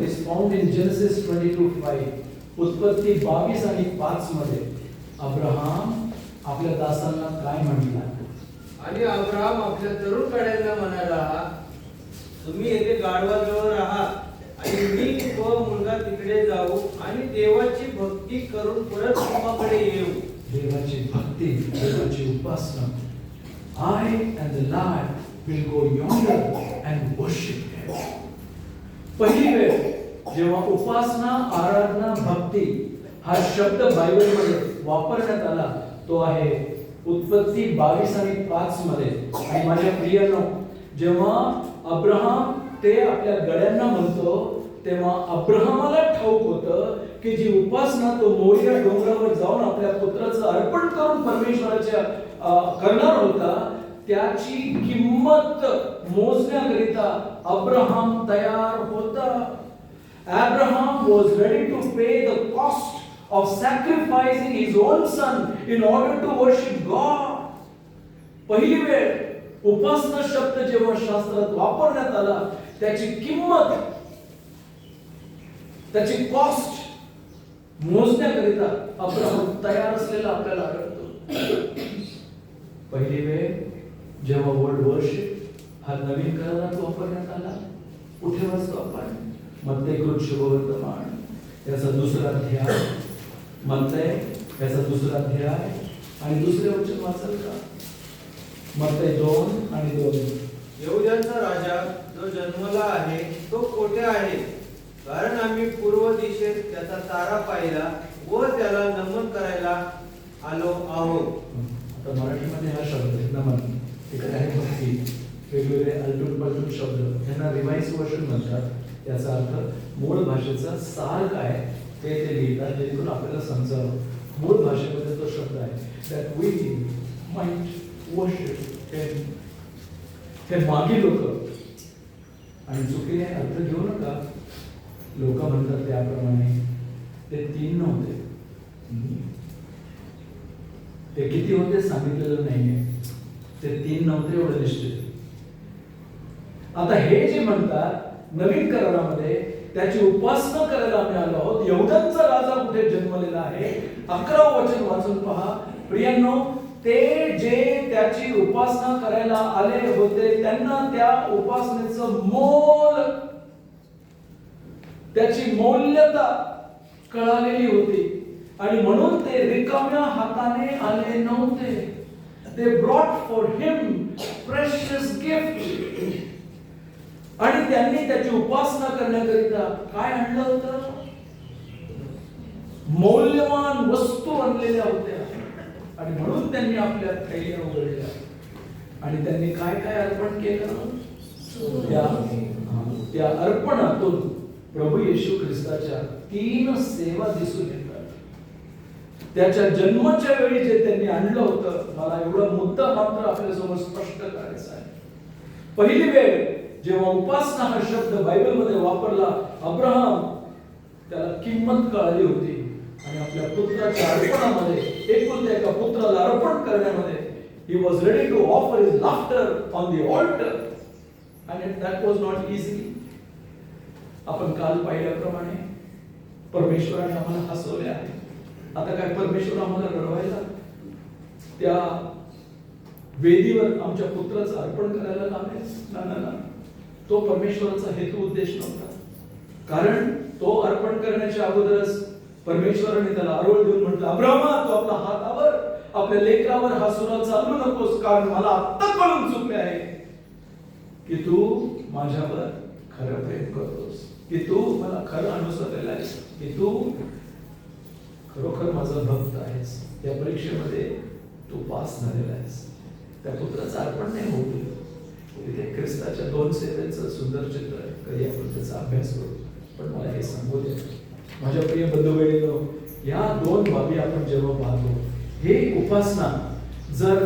[SPEAKER 1] is found in Genesis 22:5. उत्पत्ती 22 आणि 5 मध्ये अब्राहम आपल्या दासांना काय म्हटला?
[SPEAKER 2] आणि अब्राहम आपल्या तरुण कड्यांना म्हणाला, तुम्ही येथे गाढवाजवळ राहा आणि मी व मुलगा तिकडे जाऊ आणि देवाची भक्ती करून परत तुम्हाकडे येऊ.
[SPEAKER 1] देवाची भक्ती, देवाची उपासना. I and the lad will go yonder and worship him. पहिली वेळ जेव्हा उपासना, आराधना, भक्ती हा शब्द बायबलमध्ये वापरण्यात आला तो आहे उत्पत्ती 22 आणि 5 मध्ये. आणि माझ्या प्रियांनो, जेव्हा अब्राहम ते आपल्या गड्यांना म्हणतो तेव्हा अब्राहमाला ठाऊक होतं की जी उपासना तो मोरिया डोंगरावर जाऊन आपल्या पुत्राचं अर्पण करून परमेश्वराच्या करणार होता, त्याची किंमत मोजण्याकरिता अब्राहम तयार होता. Abraham was ready to pay the cost of sacrificing his own son in order to worship God. पहिली वेळ उपासना शब्द जेव्हा शास्त्रात वापरण्यात आला, त्याची किंमत, त्याची कॉस्ट मोजण्याकरिता अब्राहम तयार असलेला आपल्याला आढळतो. पहिली वेळ जेव्हा वर्ड वर्शिप हा नवीन करारात वापरण्यात आला, कुठे वाचतो आपण? मत्तई कृत शुभवर्तमान याचा 2रा अध्याय, मत्तई याचा 2रा अध्याय आणि 2रे वचन वाचाल का? मत्तई 2 आणि 2.
[SPEAKER 2] यहूद्यांचा राजा जो जन्मला आहे तो कोठे आहे? कारण आम्ही पूर्व दिशेत त्याचा तारा पाहिला व त्याला नमन करायला आलो आहोत.
[SPEAKER 1] आता मराठीमध्ये हा शब्द नमन, इकडे आहे भक्ती, वेगवेगळे अल्टून पलटून शब्द यांना रिवाइज वर्जन म्हणतात. याचा अर्थ मूळ भाषेचा सार काय ते लिहितात जेणेकरून आपल्याला समजावं. मूळ भाषेमध्ये तो शब्द आहे that we might worship him. हे मागे लोक, आणि चुकीने अर्थ घेऊ नका, लोक म्हणतात त्याप्रमाणे ते 3 नव्हते. ते किती होते सांगितलेलं नाहीये, ते 3 नव्हते एवढं निश्चित. आता हे जे म्हणतात नवीन करारामध्ये त्याची उपासना करायला आम्ही आलो आहोत. यहूद्यांचा राजा कुठे जन्मलेला आहे? 11वं वचन वाचून पहा प्रियांनो. ते जे त्याची उपासना करायला आले होते त्यांना त्या उपासनेचं मोल, त्याची मौल्यता कळालेली होती आणि म्हणून ते रिकाम्या हाताने आले नव्हते. They brought for him precious gift. आणि त्यांनी त्याची उपासना करण्याकरिता काय आणलं होतं? मौल्यवान वस्तू आणलेल्या होत्या. आणि म्हणून त्यांनी आपल्या थैल्या उघडल्या आणि त्यांनी काय काय अर्पण केलं? त्या अर्पणातून प्रभू येशू ख्रिस्ताच्या 3 सेवा दिसून येतात. त्याच्या जन्माच्या वेळी जे त्यांनी आणलं होतं, मला एवढा मुद्दा मात्र आपल्यासमोर स्पष्ट करायचा आहे. पहिली वेळ जेव्हा उपासना हा शब्द बायबलमध्ये वापरला, अब्राहम त्याला किंमत कळाली होती आणि आपल्या पुत्राच्या अर्पणामध्ये, एकुलत्या एका पुत्राला अर्पण करण्यामध्ये he was ready to offer his laughter on the altar and that was not easy. आपण काल पाहिल्याप्रमाणे परमेश्वराने आम्हाला हसवले आहे. आता काय परमेश्वर आम्हाला रडवायला त्या वेदीवर आमच्या पुत्राचं अर्पण करायला लावले? ना. तो परमेश्वराचा हेतू उद्देश नव्हता. कारण तो अर्पण करण्याच्या अगोदरच परमेश्वराने त्याला आरोळ देऊन म्हटलं, अब्राहमा तू आपला हात आवर, आपल्या लेकरावर हा सुरा चालू नकोस, कारण मला आत्ता कळून चुकले आहे की तू माझ्यावर खरं प्रेम करतोस, की तू मला खरं अनुसरलेला आहेस, की तू खरोखर माझा भक्त आहेस. या परीक्षेमध्ये तू पास झालेला आहेस. त्या पुत्राचं अर्पण नाही होऊ दिलं. तिथे ख्रिस्ताच्या 2 सेवेचं सुंदर चित्र आहे. कधी आपण त्याचा अभ्यास करू. पण मला हे सांगू दे, माझ्या प्रिय बंधू बहिणींनो, या दोन बाबी आपण जेव्हा पाहतो, हे उपासना जर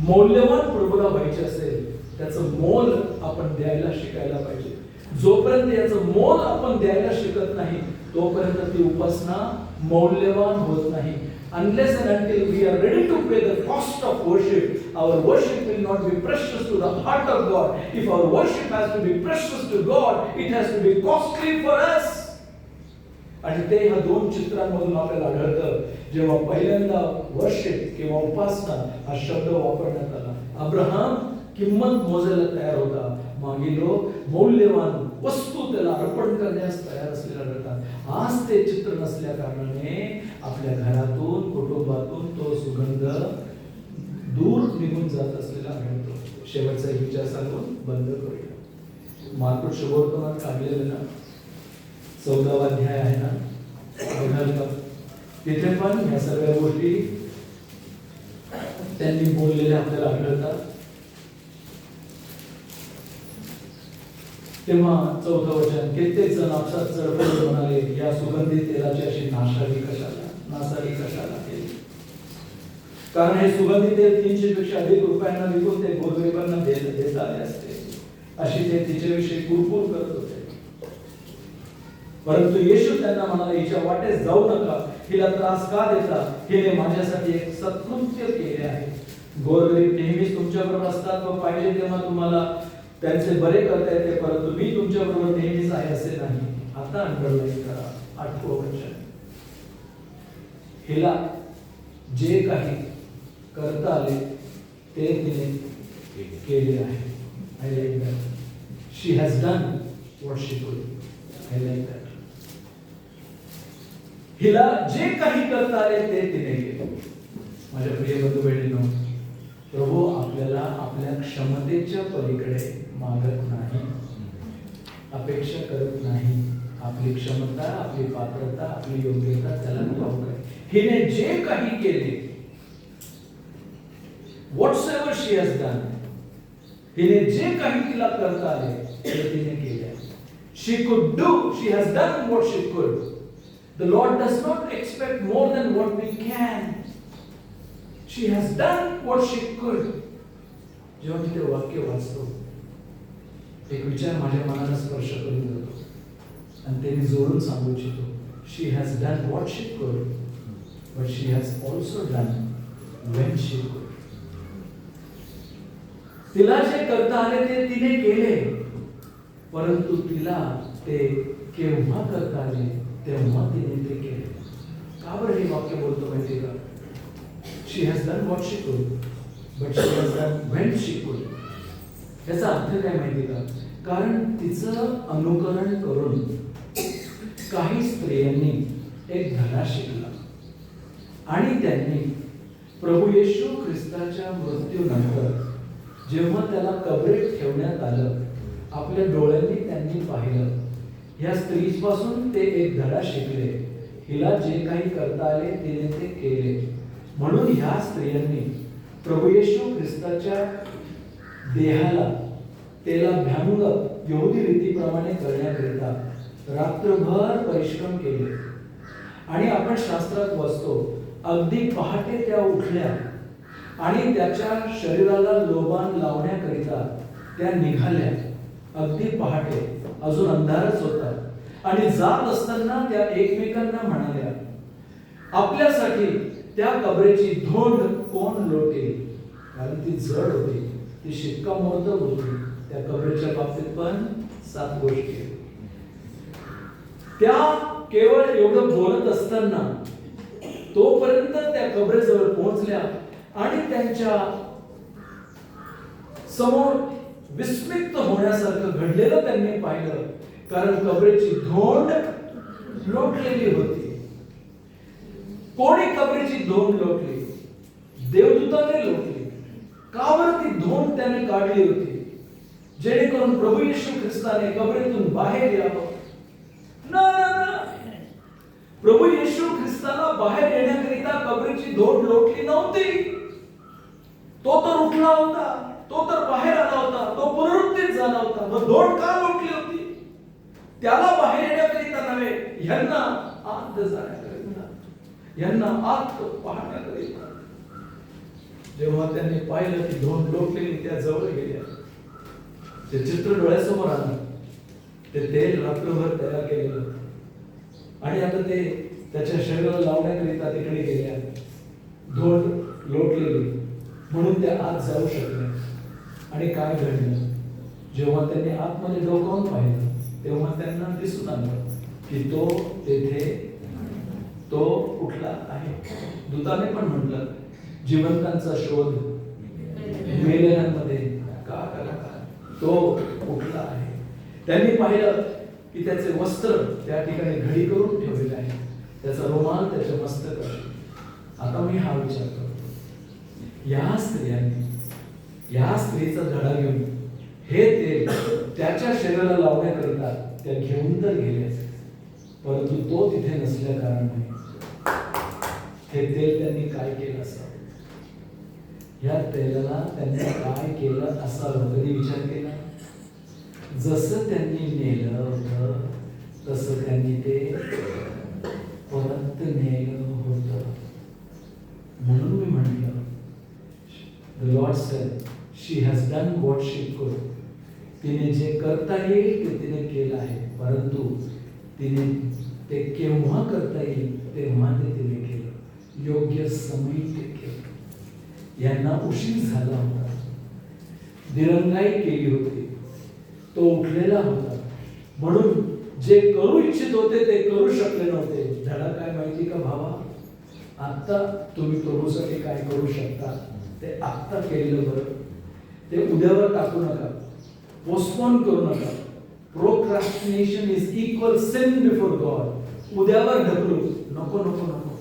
[SPEAKER 1] मौल्यवान प्रभूला व्हायची असेल, त्याचं मोल आपण द्यायला शिकायला पाहिजे. जोपर्यंत याचं मोल आपण द्यायला शिकत नाही, तोपर्यंत ती उपासना मौल्यवान होत नाही. Unless and until we are ready to pay the cost of worship, our worship will not be precious to the heart of God. If our worship has to be precious to God, it has to be costly for us. आणि ते ह्या दोन चित्रांमधून आपल्याला आढळतं. जेव्हा पहिल्यांदा worship किंवा उपासना हा शब्द वापरण्यात आला, अब्राहम किंमत मोजायला तयार होता, मागे लोक मौल्यवान वस्तू त्याला अर्पण करण्यास तयार असलेला आढळतात. आज ते चित्र नसल्या कारणाने आपल्या घरातून, कुटुंबातून तो सुगंध दूर निघून जात असलेला आढळतो. शेवटचा एक विचार सांगून बंद करूया. मार्कुस शुभवर्तमान काढलेलं ना 14वा अध्याय आहे ना, बघाल का? तिथे पण या सर्व गोष्टी त्यांनी बोललेल्या आपल्याला आढळतात. तेव्हा 4थं वचन, कित्येक जण आपसात चढपडून म्हणाले, या सुगंधी तेलाची अशी नासाडी कशाला केली? कारण हे सुगंधी तेल 300 पेक्षा अधिक रुपयांना विकून ते गोरगरिबांना देत आले असते, अशी ते तिच्याविषयी कुरकुर करत होते. परंतु येशू त्यांना म्हणाले, हिच्या वाटेस जाऊ नका, हिला त्रास का देता? हिने माझ्यासाठी एक सत्कृत्य केले आहे. गोरगरीब नेहमीच तुमच्याबरोबर असतात व पाहिजे तेव्हा तुम्हाला त्यांचे बरे करता येते, परंतु मी तुमच्याबरोबर नेहमीच आहे असे नाही. आता अंडरलाईन करा 8वं वचन. हिला जे काही करता आले ते तिने केले आहे. I like that. She has done what she could. I like that. हिला जे काही करता आले ते तिने केले. माझ्या प्रिय बंधू बहिणींनो, प्रभू आपल्याला आपल्या क्षमतेच्या पलीकडे मागत नाही, अपेक्षा करत नाही. आपली क्षमता, आपली पात्रता, आपली योग्यता त्याला ठाऊक आहे. हिने जे काही केले, whatsoever she has done, हिने जे काही तिला करता आले ते तिने केले. She could do, she has done what she could. The Lord does not expect more than what we can. She has done what she could. जेव्हा मी ते वाक्य वाचतो, एक विचार माझ्या मनाला स्पर्श करून जातो आणि ते मी जोडून सांगू इच्छितो. She has done what she could, but she has also done when she could. तिला जे करता आले ते तिने केले, परंतु तिला ते केव्हा करता आले तेव्हा तिने ते केले. का बरं हे वाक्य बोलतो माहिती का? She has done what she could, but she has done when she could. याचा अर्थ काय माहिती का? कारण तिचं अनुकरण करून काही स्त्रियांनी एक धडा शिकला आणि त्यांनी प्रभू येशू ख्रिस्ताच्या मृत्यूनंतर जेव्हा त्याला कबरीत ठेवण्यात आलं, आपल्या डोळ्यांनी त्यांनी पाहिलं. या स्त्रीपासून ते एक धडा शिकले. हिला जे काही करता आले तिने ते केले. म्हणून ह्या स्त्रियांनी प्रभू येशू ख्रिस्ताच्या देहाला तेलाभ्यंग यहुदी रीतीप्रमाणे करण्याकरिता रात्रभर परिश्रम केले. आणि आपण शास्त्रात वाचतो, अगदी पहाटे त्या उठल्या आणि त्याच्या शरीराला लोबान लावण्याकरिता त्या निघाल्या. अगदी पहाटे, अजून अंधारच होता. आणि जात असताना त्या एकमेकांना म्हणाल्या, आपल्यासाठी त्या कबरेची धोंड कोण लोटेल? कारण ती जड होती, ती शिक्कामोर्तब होती. त्या कबरेच्या बाबतीत पण 7 गोष्टी. त्या केवळ एवढं बोलत असताना तोपर्यंत त्या कबरेजवळ पोहोचल्या आणि त्यांच्या समोर विस्मित होण्यासारखं घडलेलं त्यांनी पाहिलं. कारण कबरेची धोंड लोटलेली होती. कोणी कबरेची धोंड लोटली? देवदूताने लोटली. का बरं ती धोंड त्याने काढली होती? जेणेकरून प्रभू येशू ख्रिस्ताने कबरेतून बाहेर यावं. प्रभू येशू ख्रिस्ताला बाहेर येण्याकरिता कबरेची धोंड लोटली नव्हती. तो तर उठला होता, तो तर बाहेर आला होता, तो पुनरुत्थित झाला होता. मग धोंड का लोटली होती? त्याला बाहेर येण्याकरिता नव्हे, यांना आत जाण्याकरिता, यांना आत पाहण्याकरिता. जेव्हा त्यांनी पाहिलं की दोन लोकलेली त्या जवळ गेल्या, ते चित्र डोळ्यासमोर आलं. ते तेल रात्रभर तयार केलेलं आणि आता ते त्याच्या शरीराला लावण्याकरिता तिकडे गेल्या. दोन लोटलेली म्हणून त्या आत जाऊ शकल्या. आणि काय घडलं, जेव्हा त्यांनी आतमध्ये डोकावून पाहिलं तेव्हा त्यांना दिसून आलं की तो तेथे तो उठला आहे. दूताने पण म्हटलं, जिवंतांचा शोध मेलेल्यांमध्ये का करा, तो उठला आहे. त्यांनी पाहिलं की त्याचे वस्त्र त्या ठिकाणी घडी करून ठेवलेले आहे, त्याचा रुमाल त्याच्या मस्तकाशी. आता मी हा विचार करतो, या स्त्रियांनी या स्त्रीचा धडा घेऊन हे तेल त्याच्या शरीराला लावण्याकरिता त्या घेऊन तर गेल्या, परंतु तो तिथे नसल्या कारणाने हे तेल त्यांनी काय केलं असावं, या तेलाला त्यांनी काय केलं असावं. कधी विचार केला? जसं त्यांनी नेलं होतं तसं त्यांनी ते परत नेलं होतं. म्हणून मी म्हटलं, The Lord said, she has done what she could. तिने जे करता येईल ते तिने केलं आहे, परंतु तिने ते केव्हा करता येईल तेव्हा ते तिने केलं, योग्य समय ते केलं. यांना उशीर झाला होता, दिरंगाई केली होती, तो उठलेला होता, म्हणून जे करू इच्छित होते ते करू शकले नव्हते. धडा काय माहिती का भावा? आता तुम्ही प्रभूसाठी काय करू शकता ते आत्ता केलेलं बरं. ते उद्यावर टाकू नका, पोस्टपोन करू नका. Procrastination is equal sin before God. उद्यावर ढकलू नको नको नको.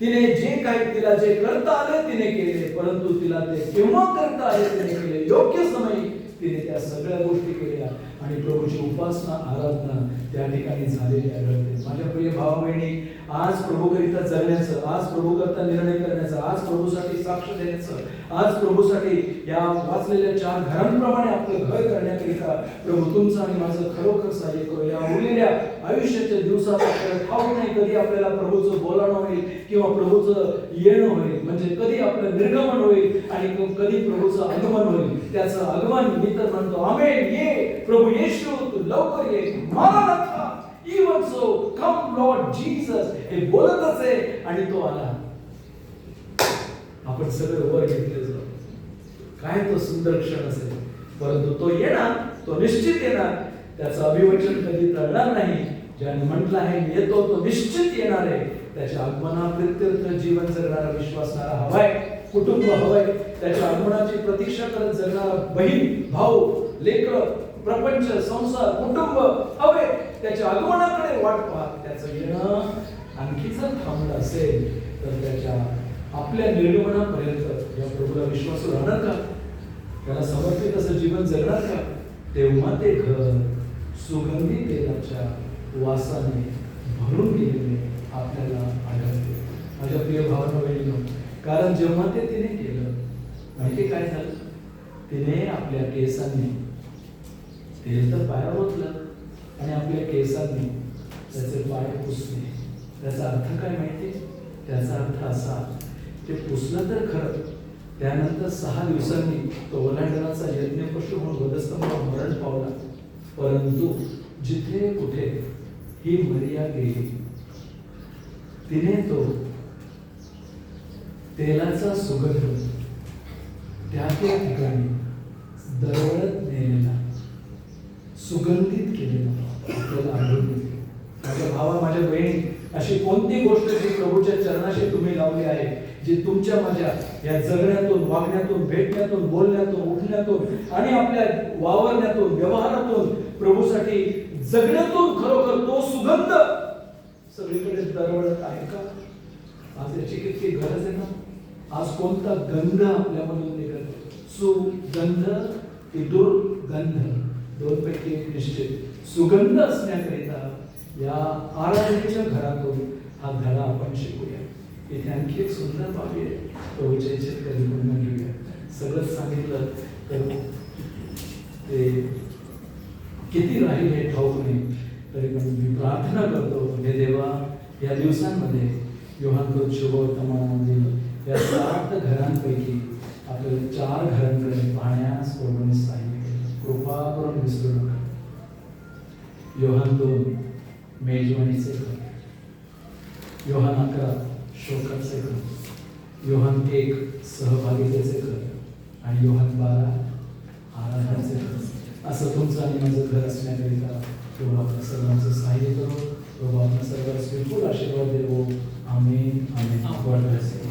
[SPEAKER 1] तिने जे काही तिला जे करता आले तिने केले, परंतु तिला ते केव्हा करता आले तिने केले, योग्य समय तिने त्या सगळ्या गोष्टी केल्या आणि प्रभूची उपासना आराधना त्या ठिकाणी झालेली आढळते. माझ्या प्रिय भावा बहिणी, आज प्रभूकरिता जगण्याचं, आज प्रभूकरिता निर्णय करण्याचं, आज प्रभूसाठी साक्ष देण्याचं, आज प्रभूसाठी या वाचलेल्या 4 घरांप्रमाणे आपलं घर करण्याकरिता प्रभू तुमचं आणि माझं खरोखर सहाय्य करू. या उरलेल्या आयुष्याच्या दिवसात आपल्याला ठाऊक नाही कधी आपल्याला प्रभूचं बोलावणं होईल किंवा प्रभूचं येणं होईल, म्हणजे कधी आपलं निर्गमन होईल आणि कधी प्रभूचं आगमन होईल. त्याचं आगमन मी तर म्हणतो, आमेन, ये प्रभू येशू, तू लवकर ये, मारानाथा, even so come Lord Jesus. हे बोलतच आहे आणि तो आला. आपण सगळे वर घेतले जाऊ. काय तो सुंदर क्षण असेल, परंतु तो येणार, तो निश्चित येणार. त्याचं अभिवचन कधी टळणार नाही. ज्याने म्हटलं आहे मी येतो, तो निश्चित येणार आहे. त्याच्या आगमनाप्रित्यर्थ जीवन जगणारा विश्वासणारा हवाय, कुटुंब हवंय. त्याच्या आगमनाची प्रतीक्षा करत जगणारा बहीण, भाऊ, लेकर, प्रपंच, संसार, कुटुंब हवे. त्याच्या आगमनाकडे वाट पाहत. त्याचं येणं आणखी जर थांबलं असेल तर त्याच्या आपल्या निर्गमनापर्यंत या प्रभूला विश्वास राहणार का? त्याला समर्पित असं जीवन जगणार का? तेव्हा ते घर सुगंधी तेलाच्या वासाने भरून गेलेले आपल्याला आढळते. माझ्या प्रिय भावांनो बहिणींनो, कारण जेव्हा ते तिने केलं, माहिती काय झालं? तिने आपल्या केसांनी तेल तर पायावर ओतलं आणि आपल्या केसांनी त्याचे पाय पुसले. त्याचा अर्थ काय माहिती? त्याचा अर्थ असा, ते पुसलं तर खरं, त्यानंतर 6 दिवसांनी तो ओलांडण्याचा यज्ञ पशु म्हणून वधस्तंभावर मरण पावला. परंतु जिथे कुठे ही मर्या गेली, तिने तो तेलाचा सुगंध त्या ठिकाणी दरवळत नेलेला, सुगंधित केलेला आपल्याला आढळून येते. माझ्या भावा, माझ्या बहिणी, अशी कोणती गोष्ट जी प्रभूच्या चरणाशी तुम्ही लावली आहे, जी तुमच्या माझ्या या जगण्यातून, वागण्यातून, भेटण्यातून, बोलण्यातून, उठण्यातून आणि आपल्या वावरण्यातून, व्यवहारातून, प्रभूसाठी जगण्यातून खरोखर तो सुगंध सगळीकडे दरवळत आहे का? आज याची किती गरज आहे ना. आज कोणता गंध आपल्यामधून निघतो? सुगंध की दुर्गंध? 2 पैकी एक निश्चित. सुगंध असण्याकरिता या आराधनेच्या घरातून हा धडा आपण शिकूया. इथे आणखी एक सुंदर बाबी आहे, प्रभूच्या इच्छेत कधी पूर्ण घेऊया. सगळंच सांगितलं तर ते किती राहील हे ठाऊक नाही, तरी पण मी प्रार्थना करतो हे देवा, या दिवसांमध्ये योहान शुभवर्तमानामधील या 7 घरांपैकी आपल्याला 4 घरांकडे पाहण्यास कोणी सांगितले. कृपा करून विसरू नका. योहान 2 मेजवानीचे घर, योहान 11 शोकाचे घर, योहान 1 सहभागितेचे घर आणि योहान 12 आराधनाचे घर. असं तुमचं आणि माझं घर असण्याकरिता प्रभू आपल्या सर्वांचं सहाय्य करो. प्रभू आपल्या सर्वांना विपुल आशीर्वाद देवो. Amen. Amen. God bless you.